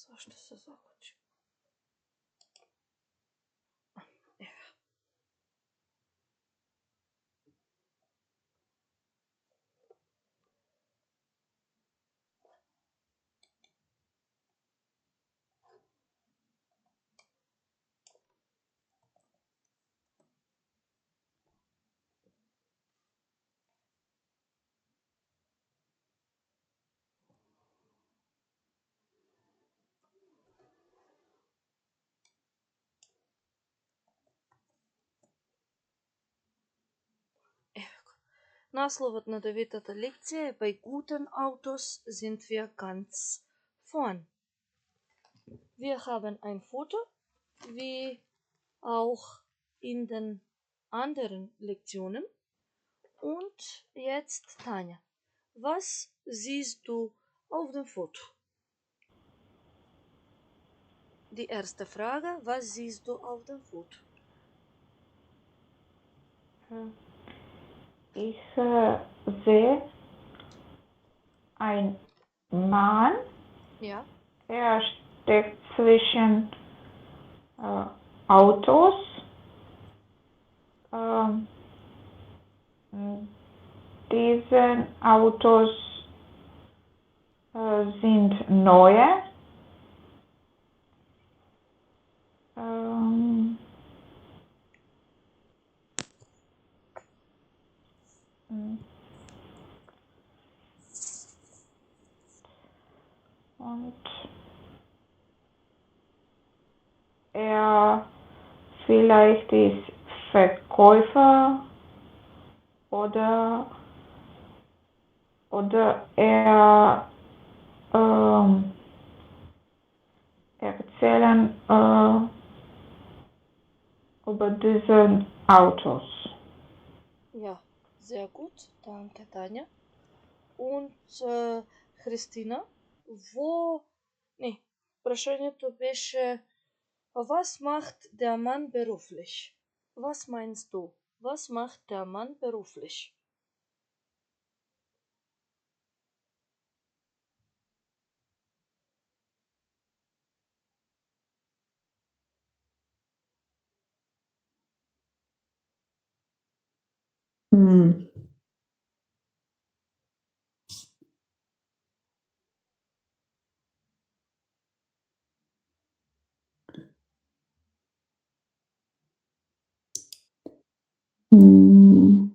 Speaker 1: Зашто се заклучи? Naslowet na 9. Lektie, bei guten Autos sind wir ganz vorn. Wir haben ein Foto, wie auch in den anderen Lektionen. Und jetzt Tanja, was siehst du auf dem Foto? Die erste Frage, was siehst du auf dem Foto?
Speaker 2: Ich sehe einen Mann.
Speaker 1: Ja.
Speaker 2: Er steckt zwischen Autos. Diese Autos sind neue. Und er vielleicht ist Verkäufer oder er erzählen über diese Autos.
Speaker 1: Ja, sehr gut. Danke, Tanja. Und Христина, прашањето беше was macht der Mann beruflich? Was meinst du? Was macht der Mann beruflich?
Speaker 3: Hm,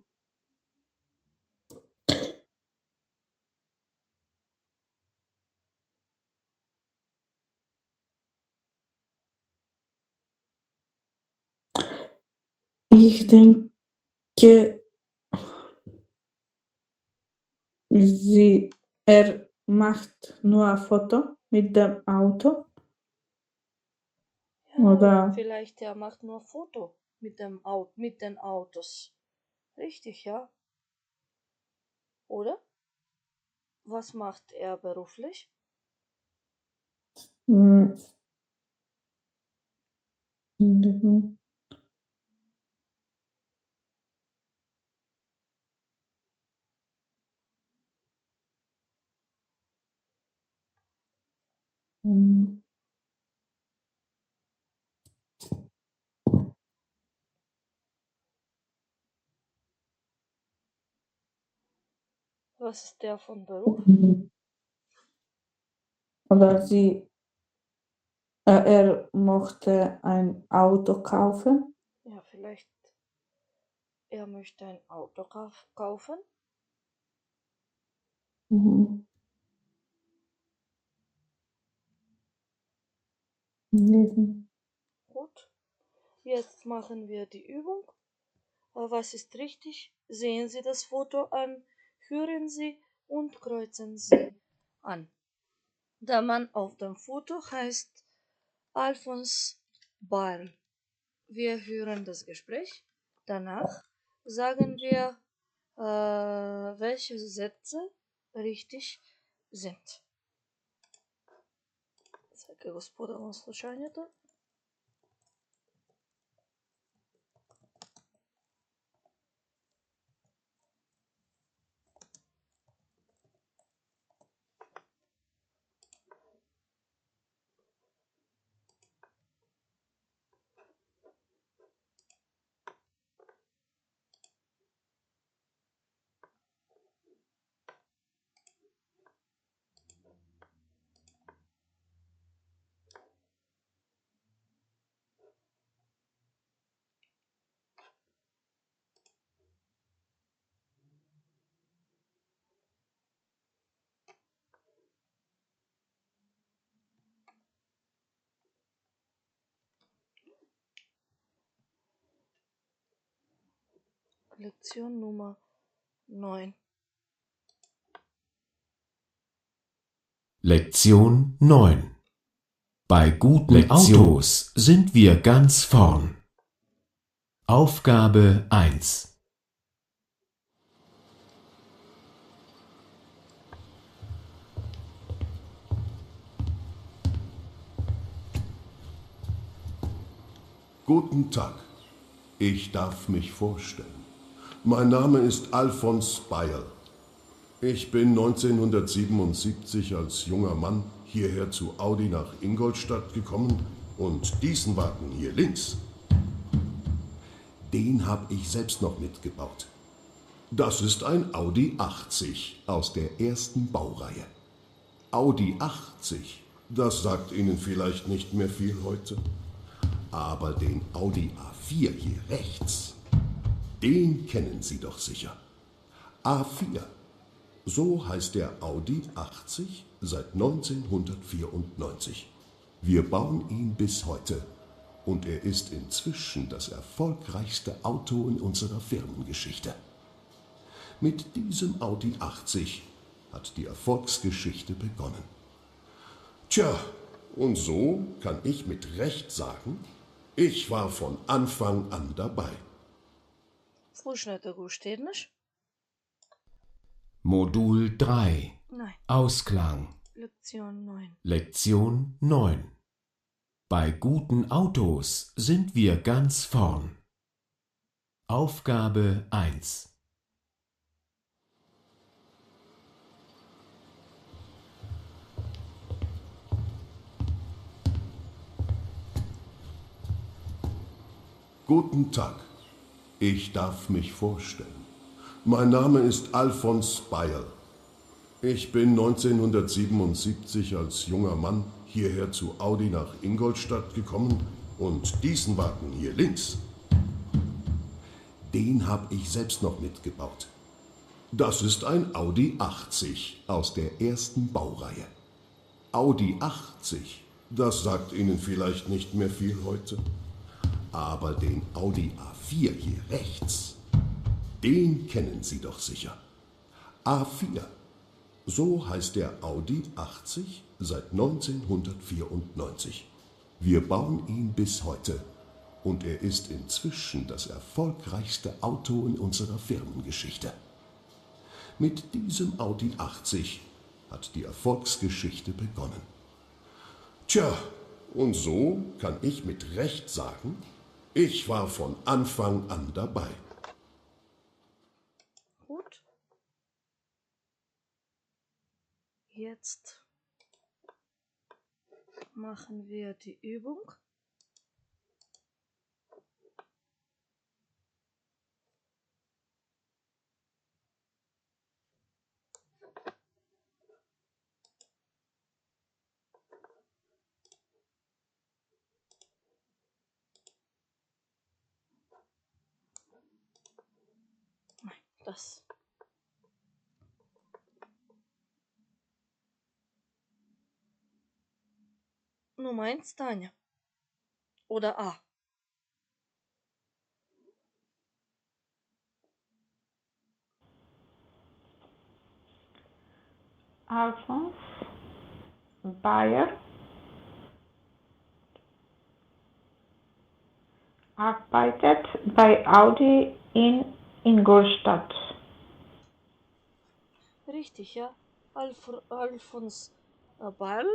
Speaker 3: Ich denke, er macht nur ein Foto mit dem Auto.
Speaker 1: Ja,
Speaker 3: Oder?
Speaker 1: vielleicht er macht nur Foto mit mit den Autos. Richtig, ja? Oder? Was macht er beruflich?
Speaker 3: Hm, mhm. Hm.
Speaker 1: Was ist der von Beruf?
Speaker 3: Oder er mochte ein Auto kaufen.
Speaker 1: Ja, vielleicht er möchte ein Auto kaufen.
Speaker 3: Mhm. Lesen.
Speaker 1: Gut. Jetzt machen wir die Übung. Was ist richtig? Sehen Sie das Foto an, hören Sie und kreuzen Sie an. Der Mann auf dem Foto heißt Alphonse Bayer. Wir hören das Gespräch. Danach sagen wir, welche Sätze richtig sind. Всяка господа на слушанието. Lektion Nummer 9.
Speaker 4: Lektion 9. Bei guten Autos sind wir ganz vorn. Aufgabe 1.
Speaker 5: Guten Tag, ich darf mich vorstellen. Mein Name ist Alphonse Bayer. Ich bin 1977 als junger Mann hierher zu Audi nach Ingolstadt gekommen und diesen Wagen hier links, den habe ich selbst noch mitgebaut. Das ist ein Audi 80 aus der ersten Baureihe. Audi 80, das sagt Ihnen vielleicht nicht mehr viel heute. Aber den Audi A4 hier rechts, den kennen Sie doch sicher. A4, so heißt der Audi 80 seit 1994. Wir bauen ihn bis heute und er ist inzwischen das erfolgreichste Auto in unserer Firmengeschichte. Mit diesem Audi 80 hat die Erfolgsgeschichte begonnen. Tja, und so kann ich mit Recht sagen, ich war von Anfang an dabei.
Speaker 1: Слушайте го още еднъж.
Speaker 4: Modul 3.
Speaker 1: Nein.
Speaker 4: Ausklang.
Speaker 1: Lektion 9.
Speaker 4: Lektion 9. Bei guten Autos sind wir ganz vorn. Aufgabe 1.
Speaker 5: Guten Tag, ich darf mich vorstellen. Mein Name ist Alphonse Bayer. Ich bin 1977 als junger Mann hierher zu Audi nach Ingolstadt gekommen und diesen Wagen hier links, Den habe ich selbst noch mitgebaut. Das ist ein Audi 80 aus der ersten Baureihe. Audi 80, das sagt Ihnen vielleicht nicht mehr viel heute. Aber den Audi A4 hier rechts, den kennen Sie doch sicher. A4, so heißt der Audi 80 seit 1994. Wir bauen ihn bis heute und er ist inzwischen das erfolgreichste Auto in unserer Firmengeschichte. Mit diesem Audi 80 hat die Erfolgsgeschichte begonnen. Tja, und so kann ich mit Recht sagen, ich war von Anfang an dabei.
Speaker 1: Gut. Jetzt machen wir die Übung. Nein, das. Nummer 1, Tanja. Oder A.
Speaker 2: Alfons Bayer arbeitet bei Audi in Ingolstadt.
Speaker 1: Richtig, ja. Alfons Ball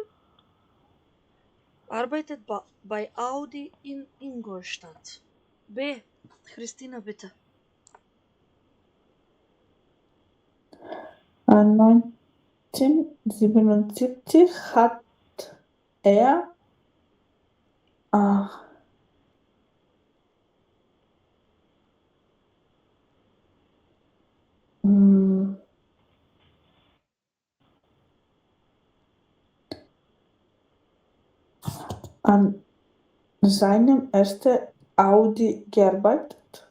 Speaker 1: arbeitet bei Audi in Ingolstadt. B. Christina, bitte.
Speaker 3: 1977 hat er äh, mm, an seinem ersten Audi gearbeitet.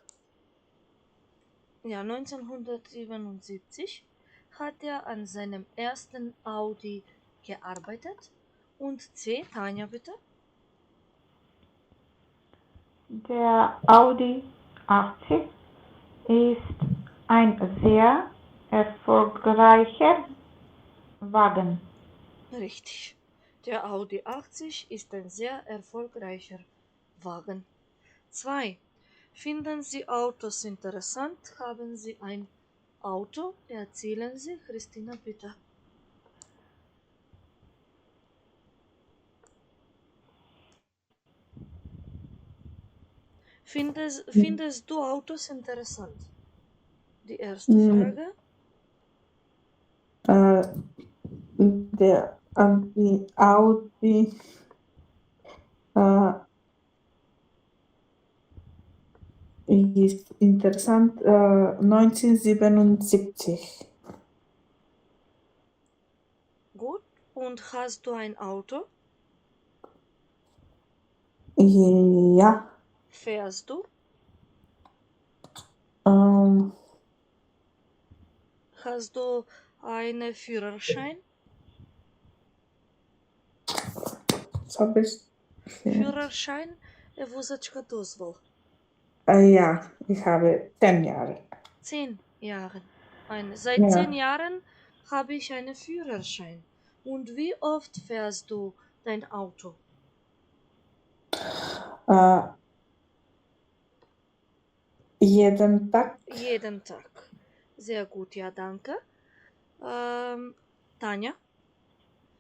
Speaker 1: Ja, 1977 hat er an seinem ersten Audi gearbeitet. Und C, Tanja, bitte.
Speaker 2: Der Audi 80 ist ein sehr erfolgreicher Wagen.
Speaker 1: Richtig. Der Audi 80 ist ein sehr erfolgreicher Wagen. 2. Finden Sie Autos interessant? Haben Sie ein Auto? Erzählen Sie, Christina, bitte. Findest du Autos interessant? Die erste Frage.
Speaker 3: Der Audi ist interessant 1977.
Speaker 1: Gut. Und hast du ein Auto?
Speaker 3: Ja,
Speaker 1: Fährst du? Hast du einen Führerschein?
Speaker 3: was habe ich?
Speaker 1: Führerschein, вузочка дозвол.
Speaker 3: Ja, ich habe 10 Jahre.
Speaker 1: 10 Jahren. Seit
Speaker 3: Ja.
Speaker 1: 10 Jahren habe ich einen Führerschein. Und wie oft fährst du dein Auto?
Speaker 3: Jeden Tag.
Speaker 1: Jeden Tag. Sehr gut, ja, danke. Tanja,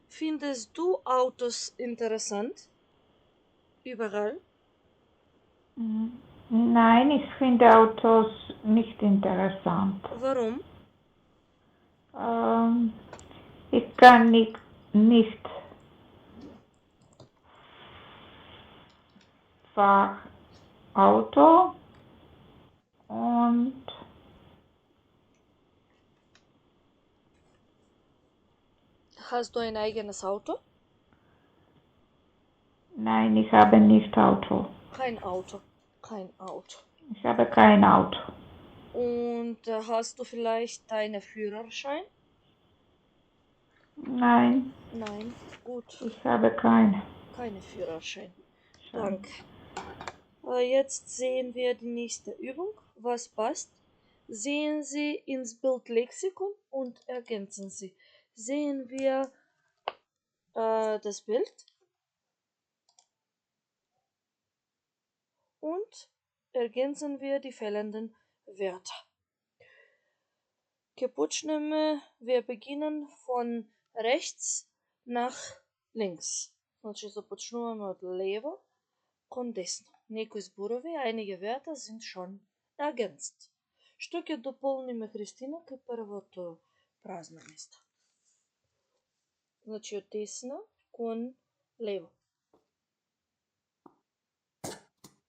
Speaker 1: findest du Autos interessant? Überall?
Speaker 2: Nein, ich finde Autos nicht interessant.
Speaker 1: Warum?
Speaker 2: Ich kann nicht fahren Auto und
Speaker 1: Hast du ein eigenes Auto?
Speaker 2: nein, ich habe nicht Auto.
Speaker 1: Kein Auto. Kein Auto.
Speaker 2: Ich habe kein Auto.
Speaker 1: Und hast du vielleicht deinen Führerschein?
Speaker 2: Nein,
Speaker 1: Nein, gut,
Speaker 2: ich habe keine.
Speaker 1: keine Führerschein. Danke. Jetzt sehen wir die nächste Übung. Was passt? Sehen Sie ins Bildlexikon und ergänzen Sie. Sehen wir das Bild und ergänzen wir die fehlenden Wörter. Počneme, wir beginnen von rechts nach links. Значи започнуваме от лево кон десно. Некои зборови, а einige Wörter sind schon ergänzt. Што ќе дополниме, Христина, кај првото празно место? Значи од десно кон лево.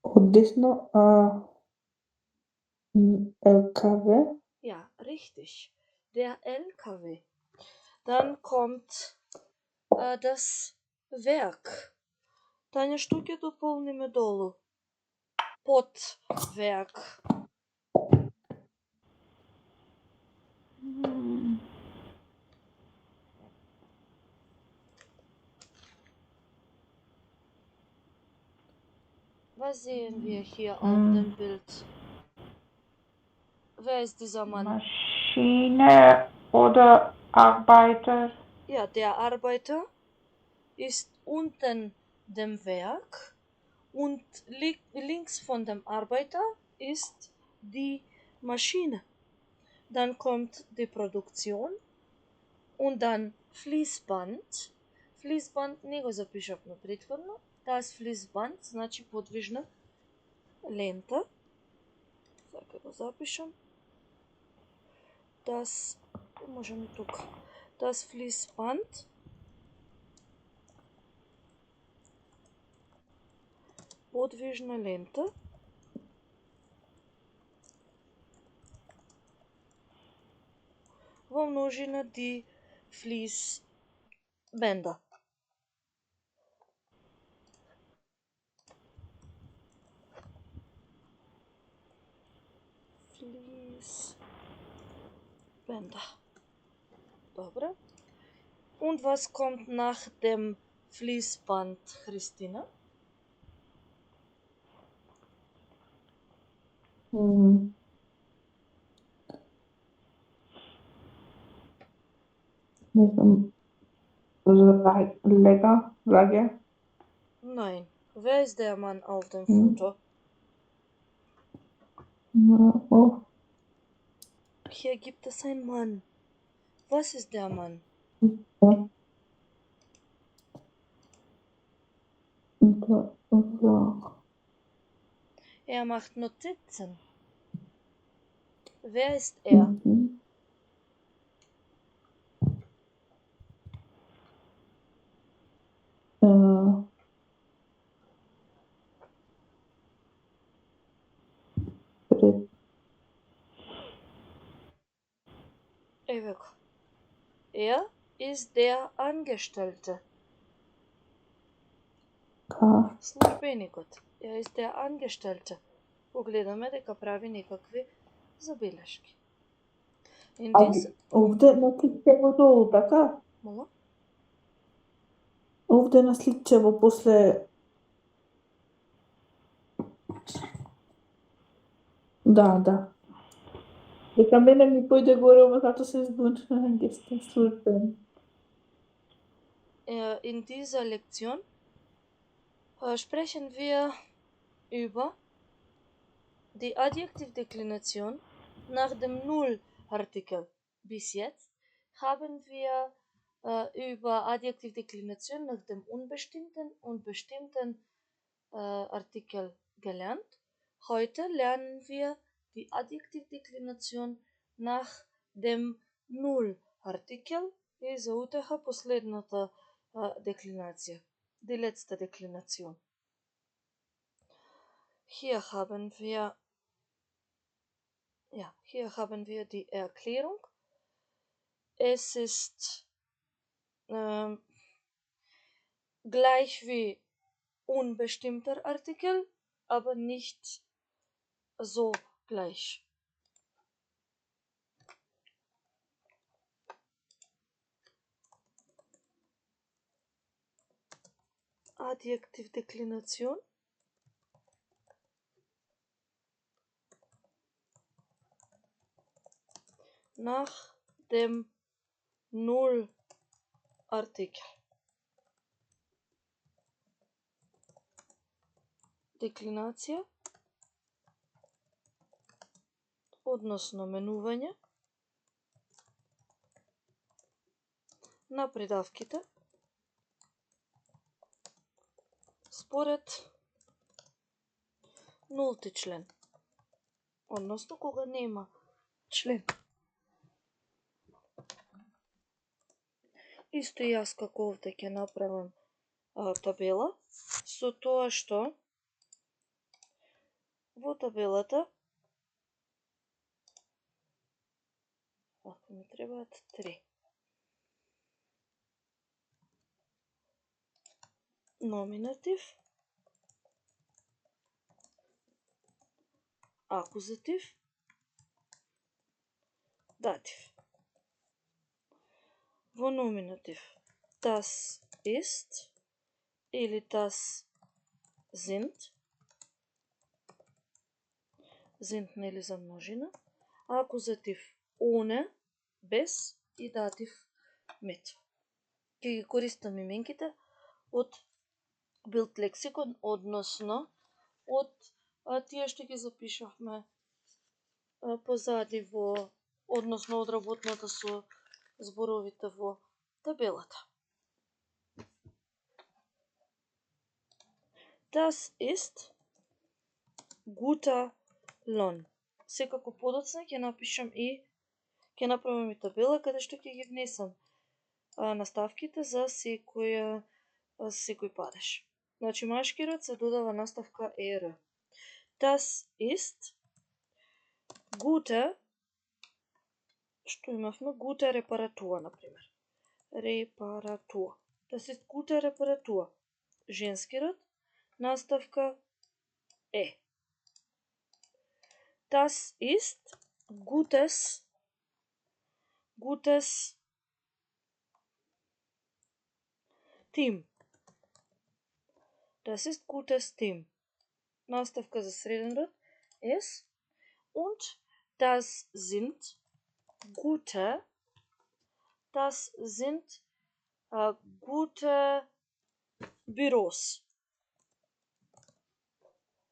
Speaker 3: Od desno LKW.
Speaker 1: Ja, richtig. Der LKW. Dann kommt das Werk. Таня, што ќе дополниме долу? Под Werk. Was sehen wir hier auf dem Bild? Wer ist dieser Mann?
Speaker 2: Maschine oder Arbeiter?
Speaker 1: Ja, der Arbeiter ist unten dem Werk und links von dem Arbeiter ist die Maschine. Dann kommt die Produktion und dann Fließband. Fließband не го запишавме претходно. Das Fließband значи подвижна лента. Сега го запишам. Das можем и тук. Das Fließband подвижна лента. Во множина die Fließbänder. Fließbänder. Добре. Und was kommt nach dem Fließband, Christina?
Speaker 3: Не знам. Lager.
Speaker 1: Nein. Wer ist der Mann auf dem Foto?
Speaker 3: Oh.
Speaker 1: Hier gibt es einen Mann. Was ist der Mann? Er macht Notizen. Wer ist er? Er ist der Angestellte. Службеникот. Er ist der Angestellte. Погледаме дека прави некакви забелешки.
Speaker 3: Овде на сликчево долу, така?
Speaker 1: Мола?
Speaker 3: Овде на сликчево после... Да. Дека мене ми појде горе, ова зато се збунува англиски службен.
Speaker 1: In dieser Lektion sprechen wir über die Adjektivdeklination nach dem Nullartikel. Bis jetzt haben wir über Adjektivdeklination nach dem unbestimmten und bestimmten Artikel gelernt. Heute lernen wir die Adjektivdeklination nach dem Nullartikel и за утеха последната деклинација, die letzte Deklination. Hier haben wir die Erklärung. Es ist gleich wie unbestimmter Artikel, aber nicht so gleich. Adjektivdeklination. Nach dem Nullartikel. Деклинација, односно менување на придавките според нулти член, односно кога нема член. Исто и јас како овде ќе направам табела, со тоа што во табелата ако ми требаат 3. Номинатив, акузатив, датив. Во номинатив das ist или das sind, sind нели за множина, акузатив ohne, без и датив mit. Ќе ги користам именките од Bild лексикон, односно од тие што ги запишавме позади во, односно од работната со зборовите во табелата. Das ist guter Lohn. Секако подоцна ќе напишам и ќе направам и табела каде што ќе ги внесам наставките за секој падеж. Значи машки род се додава наставка er. Das ist gute, што имавме, gute Reparatur, например. Reparatur. Das ist gute Reparatur. Женски род, наставка е. Das ist gutes Team. Das ist gutes Team. Наставка за среден род es. Und das sind gute Büros.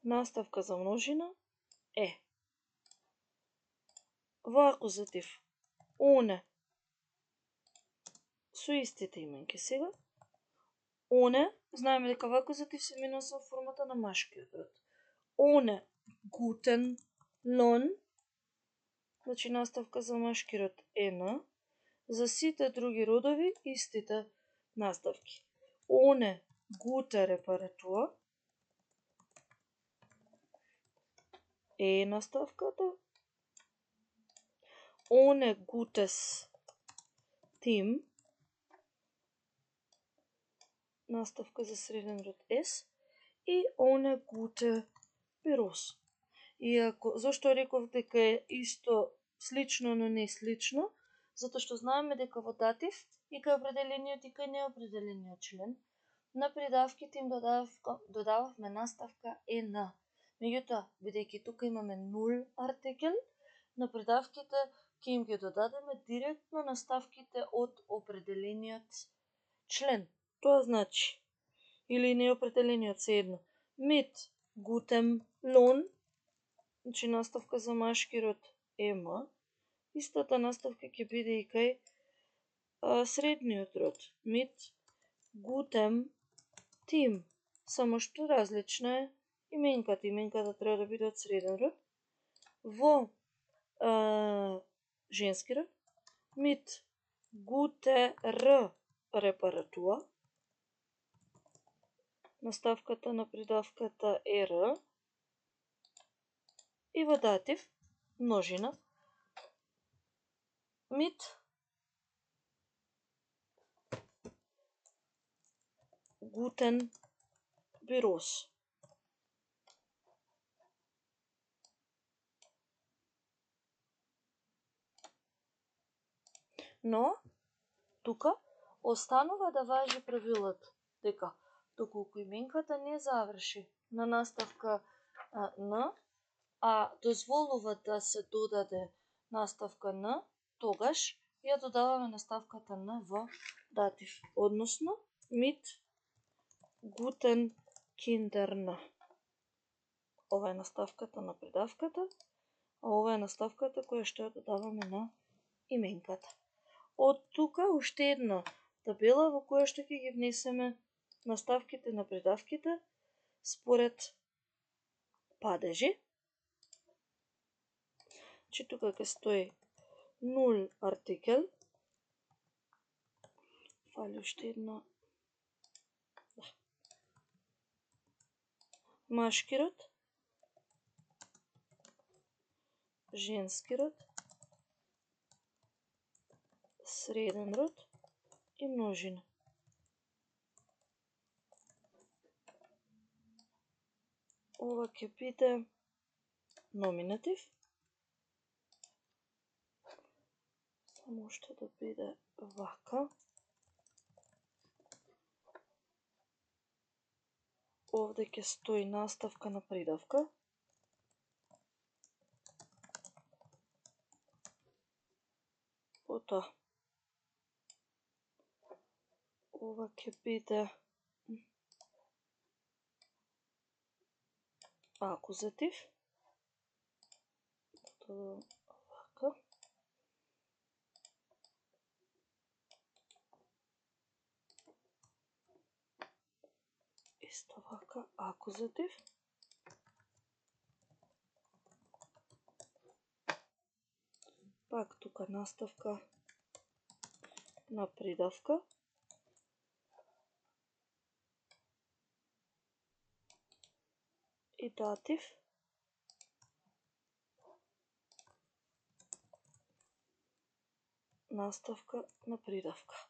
Speaker 1: Наставка за множина е. Во акузатив ohne со истите именки сега. Ohne, знаеме дека во акузатив се менува со формата на машкиот род. Ohne guten Lohn, значи наставка за машки род ен, за сите други родови истите наставки. Ohne gute Reparatur е наставката. Ohne gutes Team, наставка за среден род S, и ohne gute Büros. Иако, зашто реков дека е исто слично, но не слично? Затоа што знаеме дека во датив и кај определениот и кај неопределениот член на придавките им додававме наставка ен. Меѓутоа, бидејќи тука имаме нул артикел, на придавките ќе им ги додадеме директно наставките од определениот член. Тоа значи, или неопределениот се едно, mit gutem Lohn, значи наставка за машки род ема, истата наставка ќе биде и кај средниот род, mit gutem Team, само што различна е именката. Именката треба да биде од среден род. Во женски род, mit guter Reparatur, наставката на придавката er, и во датив, множина, mit guten Büros. Но, тука, останува да важи правилото, дека, доколку именката не заврши на наставка Н, а дозволува да се додаде наставка Н, тогаш ја додаваме наставката Н во датив, односно mit guten Kindern. Ова е наставката на придавката, а ова е наставката која што ја додаваме на именката. Од тука уште една табела во која што ќе ги внесеме наставките на придавките според падежи. Че тука ќе стои 0 артикел. Фали уште една. Машки род, женски род, среден род и множина. Ова ќе биде номинатив. Само уште да биде вака. Овде ќе стои наставка на придавка. Потоа ова ќе биде акузатив. Потоа вака. Исто вака акузатив. Пак тука наставка на придавка. И датив. Наставка на придавка.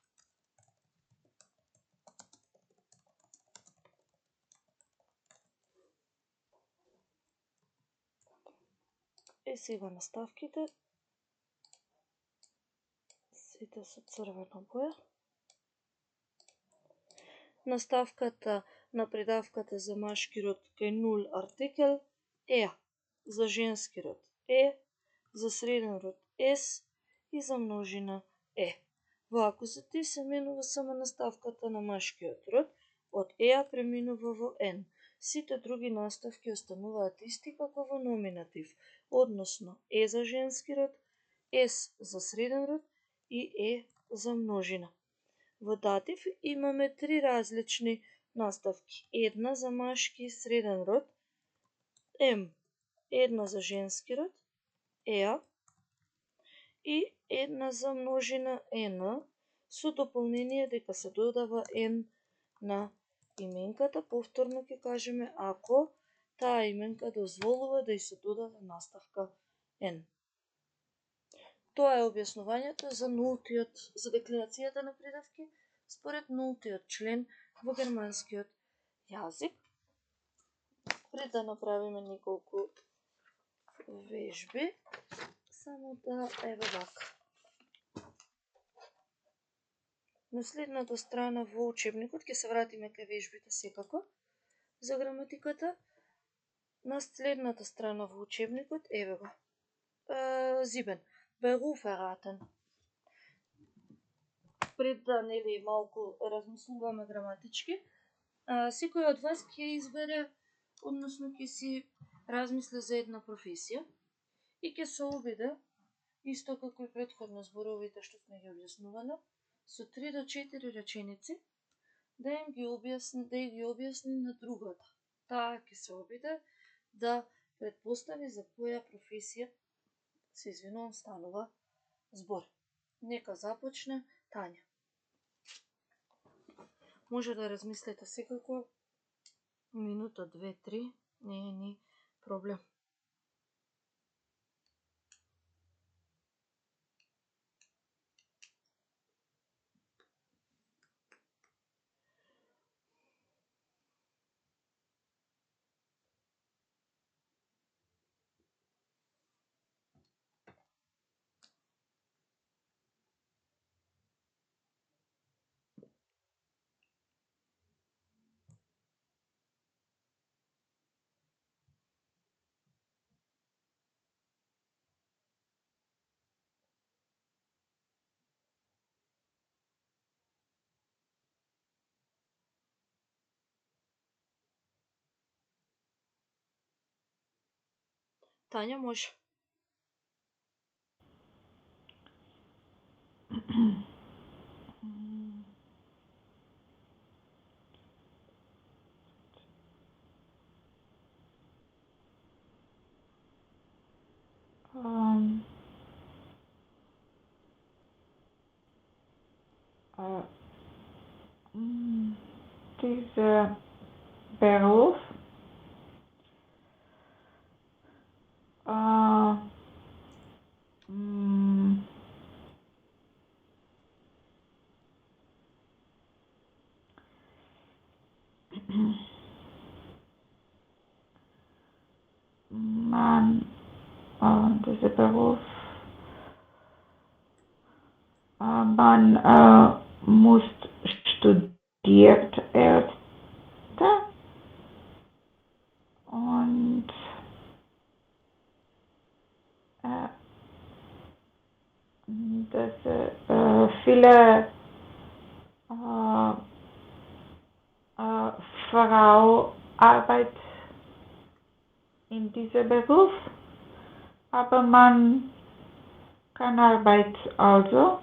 Speaker 1: И сега наставките сите со црвена боја. Наставката на придавката за машки род кај 0 артикел е, за женски род е, за среден род с и за множина е. Во акузатив се менува само наставката на машкиот род, од еа преминува во н. Сите други наставки остануваат исти како во номинатив, односно е за женски род, с за среден род и е за множина. Во датив имаме три различни наставки. Една за машки среден род, м, една за женски род, еа, и една за множина н, со дополнение дека се додава н на именката. Повторно ќе кажеме ако таа именка дозволува да ѝ се додаде наставка н. Тоа е објаснувањето за за деклинацијата на придавки според нултиот член во германскиот јазик. Пред да направиме неколку вежби, само да еве вака. На следната страна во учебникот ќе се вратиме кај вежбите секако за граматиката. На следната страна во учебникот еве го. Зибен. Beruf erraten. Пред да малку размислуваме граматички, секој од вас ќе избере, односно ќе си размисли за една професија и ќе се обиде, исто како и претходно зборовите што сме ги објаснувале, со 3 до 4 реченици да ги објасни на другата. Таа ќе се обиде да претпостави за која професија се извинувам станува збор. Нека започне Тања. Може да размислите секако минута, 2-3, не е ни проблем. Тања, може.
Speaker 2: Diese Beruf dieser Beruf man muss studiert erst und dass viele Frau arbeitet in diesem Beruf, aber man kann arbeiten also.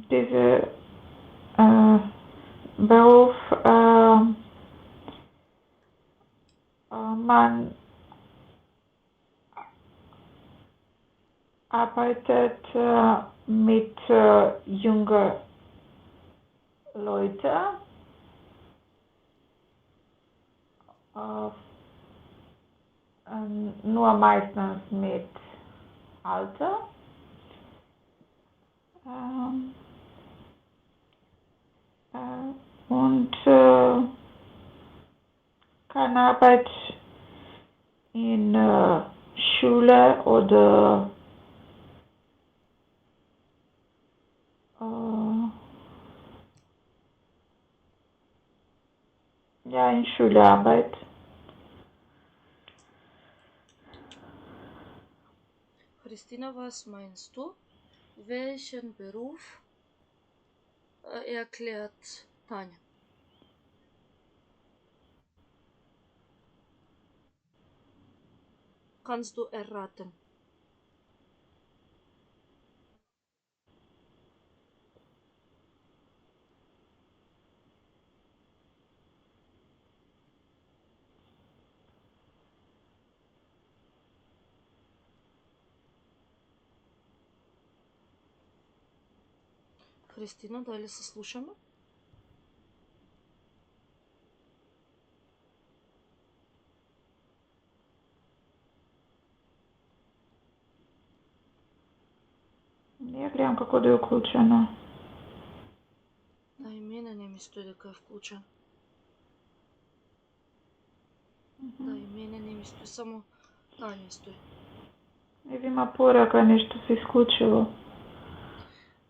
Speaker 2: Dieser Beruf man arbeitet mit jungen Leuten, nur meistens mit Alter. Und kann Arbeit in Schule oder in Schularbeit.
Speaker 1: Christina, was meinst du? Welchen Beruf erklärt Tanja? Kannst du erraten? Христина, дали се слушаме?
Speaker 2: Ja гледам како да е уклучено.
Speaker 1: Да, и мене не ми стои дека е вклучен. Да, и мене не ми стои, само Тања стои.
Speaker 2: Има порака, нешто се исклучило.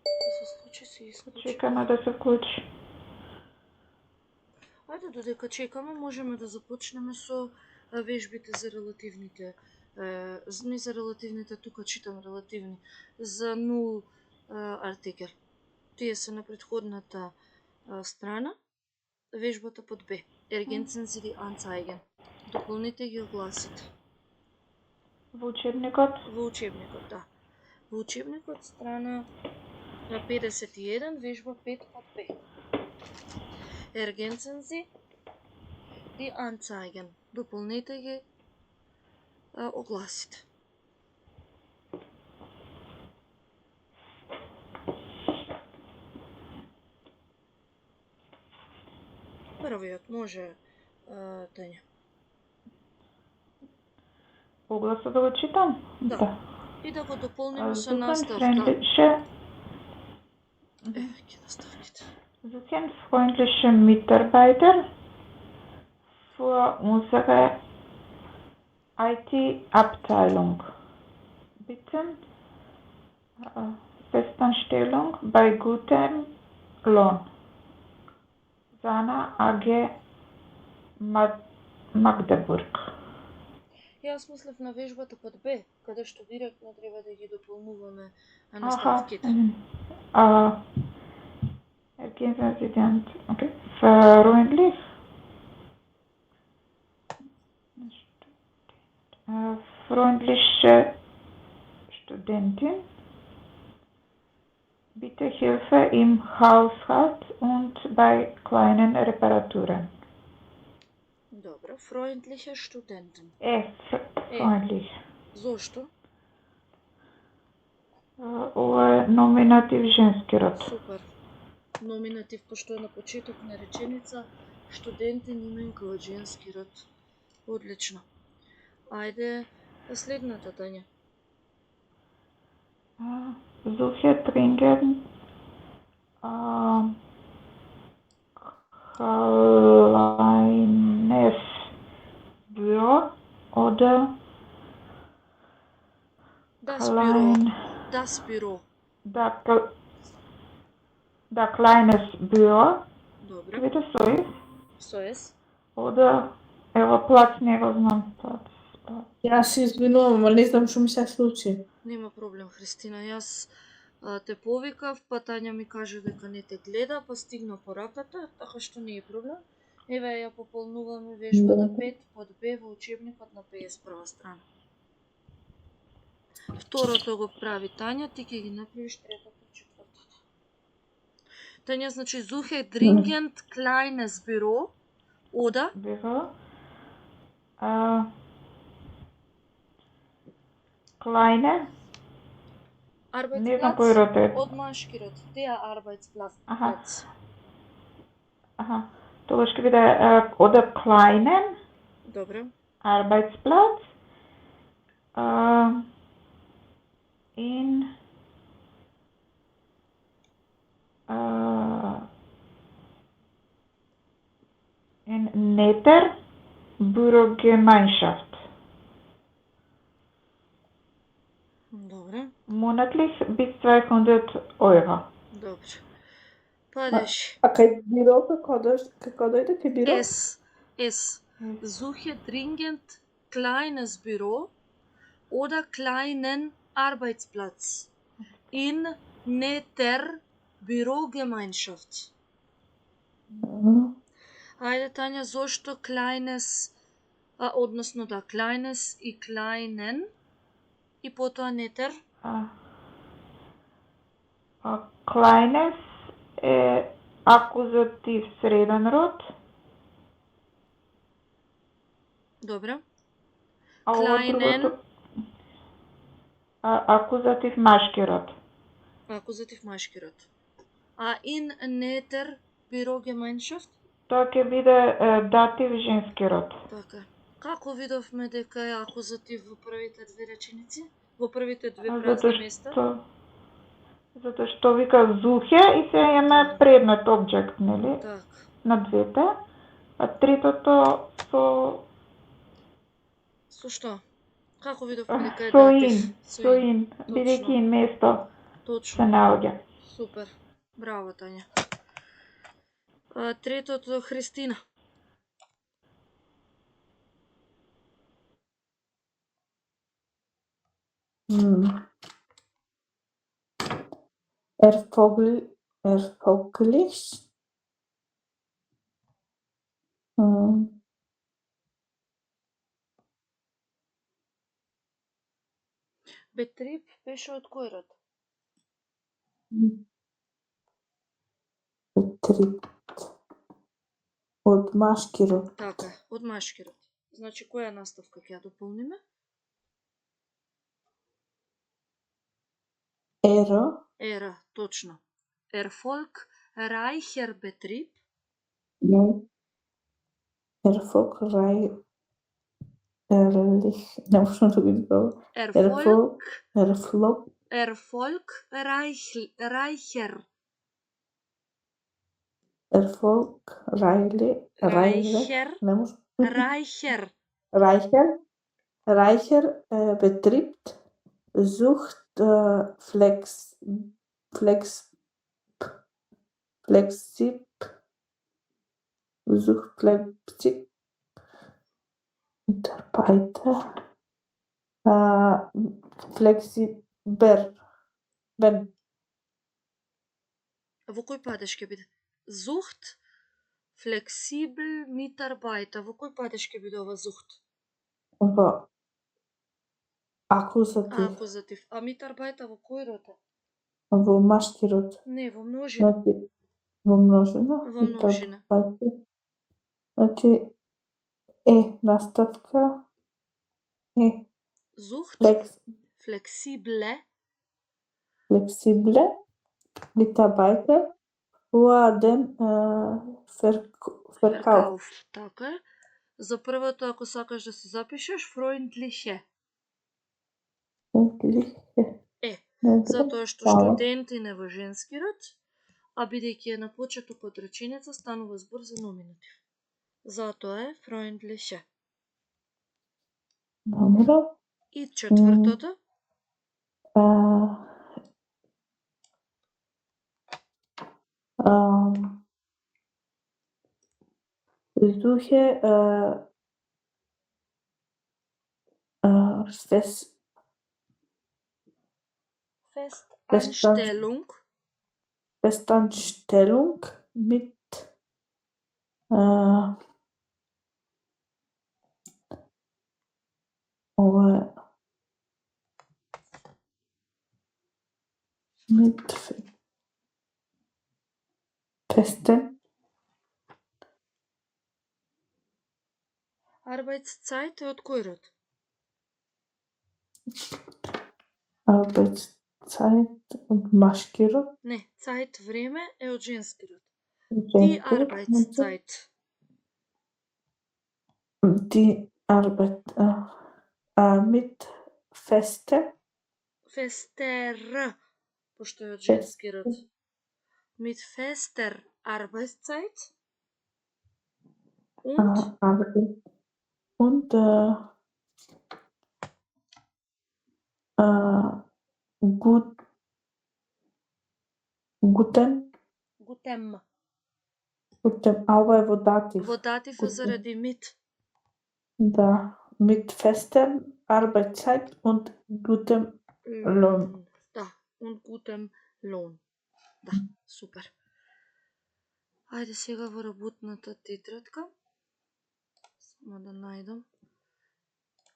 Speaker 1: Да се случи, се исклучи.
Speaker 2: Чекаме да се вклучи.
Speaker 1: Ајде, додека чекаме, можеме да започнеме со вежбите за релативните. Не за релативните, тука читам релативни. За нул артикел. Тие се на претходната страна. Вежбата под Б. Ergänzen Sie die Anzeigen. Дополните ги огласите.
Speaker 2: Во учебникот?
Speaker 1: Во учебникот, да. Во учебникот страна 51, вежба 5 под Б. Ergänzen Sie die Anzeigen. Дополните ги огласите. Првиот може, Тања.
Speaker 2: Огласот да го читам?
Speaker 1: Да. И да го дополниме со
Speaker 2: Suchen
Speaker 1: наставка.
Speaker 2: freundliche,
Speaker 1: Ги наставките.
Speaker 2: suchen freundliche Mitarbeiter für unsere IT-Abteilung. Bitte Festanstellung bei gutem Lohn. Sana AG Magdeburg.
Speaker 1: Јас мислев на вежбата под Б, каде што директно треба да ги дополнуваме
Speaker 2: Aha,
Speaker 1: наставките.
Speaker 2: Ergänzende Student, okay. Freundlich. Freundliche Studentin. Bitte Hilfe im Haushalt und bei kleinen Reparaturen.
Speaker 1: Добро, freundliche Studenten.
Speaker 2: Freundlich.
Speaker 1: Зошто?
Speaker 2: Ова е номинатив женски род.
Speaker 1: Супер. Номинатив, пошто е на почеток на реченица, студентин именка од женски род. Одлично. Ајде, следната, Тања.
Speaker 2: Suche dringend kleines Büro oder
Speaker 1: Das Büro. Das Büro.
Speaker 2: Da kleines Büro,
Speaker 1: Добро.
Speaker 2: видите стои,
Speaker 1: Со ес.
Speaker 2: oder ево плац не го знам, плац.
Speaker 3: Јас се извинувам, ама не знам што ми се случи.
Speaker 1: Нема проблем, Христина. Јас те повикав, па Тања ми каже дека не те гледа, па стигна пораката, така што не е проблем. Еве ја пополнуваме вежбата 5 под Б во учебникот на 51 страна. Второто го прави Тања, ти ќе ги направиш третото и четвртото. Тања, значи, suche dringend kleines Büro oder
Speaker 2: Büro. Kleine. Не знам кој род е.
Speaker 1: Од машки род. Der Arbeitsplatz.
Speaker 2: Аха. Тогаш ќе биде oder kleinen
Speaker 1: Добро.
Speaker 2: Arbeitsplatz in netter Bürogemeinschaft.
Speaker 1: Добро.
Speaker 2: Monatlich bis 200 Euro.
Speaker 1: Добро. Падеш.
Speaker 3: А кај биро, како дојде кај биро?
Speaker 1: Es. Suche dringend kleines Büro oder kleinen Arbeitsplatz in netter Bürogemeinschaft. Ајде, Тања, зошто kleines, односно да, kleines и kleinen и потоа netter?
Speaker 2: Kleines е акузатив среден род.
Speaker 1: Добро.
Speaker 2: А
Speaker 1: Kleinen.
Speaker 2: другото акузатив машки род.
Speaker 1: Акузатив машки род. А in netter Bürogemeinschaft?
Speaker 2: Тоа ќе биде датив женски род.
Speaker 1: Така. Како видовме дека е акузатив во првите две реченици? Во првите две празни места?
Speaker 2: Затоа што вика зухе и се има предмет, објект, нели?
Speaker 1: Так.
Speaker 2: На двете. А третото
Speaker 1: Со што? Како видовме дека е датив?
Speaker 2: Соин, бидејќи ин место се
Speaker 1: Точно.
Speaker 2: наоѓа.
Speaker 1: Супер. Браво, Тања. Третото, Христина.
Speaker 3: Erfolglich.
Speaker 1: Betrieb беше од кој род?
Speaker 3: Betrieb. Од машки род.
Speaker 1: Така, од машки род. Значи, која наставка ќе ја дополниме? Ера, точно. Erfolgreicher Betrieb.
Speaker 3: Erfolgreich. Не можам да го избавам.
Speaker 1: Erfolgreicher.
Speaker 3: Reicher Betrieb sucht Mitarbeiter. Flexibel. Ben.
Speaker 1: Во кој падеж ќе биде? Зухт, флексибл, митарбајта. Во кој падеж ќе биде ова зухт?
Speaker 3: Во акузатив.
Speaker 1: Акузатив. А митарбајта во кој род е?
Speaker 3: Во машки род.
Speaker 1: Не, во множина.
Speaker 3: Значи, во множина.
Speaker 1: Во множина.
Speaker 3: Значи, наставка.
Speaker 1: Зухт,
Speaker 3: Flex,
Speaker 1: флексибле,
Speaker 3: flexible. Mitarbeiter. Den Verkauf.
Speaker 1: Verkauf. Така е. За првото, ако сакаш да се запишеш, freundliche. Затоа што студентин е во женски род, а бидејќи е на почеток од реченица, станува збор за номинатив. Затоа е freundliche.
Speaker 3: Добро.
Speaker 1: И четвртото,
Speaker 3: Suche
Speaker 1: Festanstellung,
Speaker 3: Festanstellung mit mit festen
Speaker 1: Arbeitszeit е од кој род?
Speaker 3: Arbeitszeit und машки род.
Speaker 1: Не, Zeit време е од женски род. Die Arbeitszeit.
Speaker 3: Die Arbeit mit feste.
Speaker 1: Fester, пошто е од женски род. Mit fester Arbeitszeit
Speaker 3: und gutem, ова е во датив.
Speaker 1: Во датив заради mit.
Speaker 3: Да, mit festen Arbeitszeit und gutem Lohn.
Speaker 1: Да, und gutem Lohn. Да, супер. Ајде сега во работната тетрадка. Само да најдам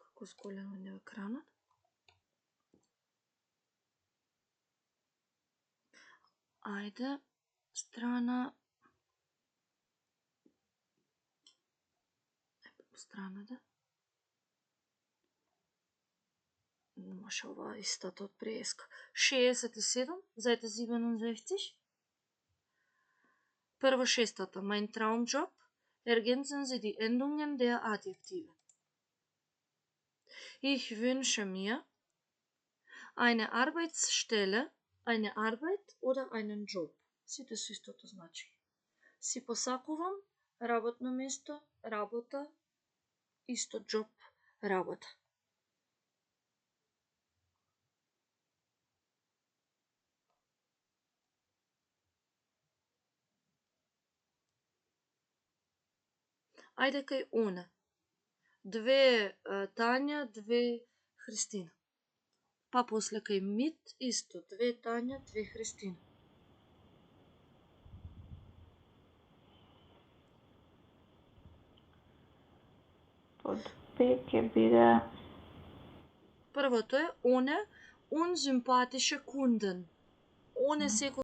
Speaker 1: како зголемам ја екранот. Ајде, страна да. Може ова истата од преска. 67, seite 67. Prvo šestata, mein Traumjob, ergänzen Sie die Endungen der Adjektive. Ich wünsche mir eine Arbeitsstelle, eine Arbeit oder einen Job. Сите со истото значи. Си посакувам работно место, работа, исто job, работа. Ајде кај она. 2 Тања, 2 Христина. Па после кај Мит исто. 2 Тања, 2 Христина.
Speaker 2: Под П ќе биде
Speaker 1: Првото е, он е unsympathische Kunden. Он е секој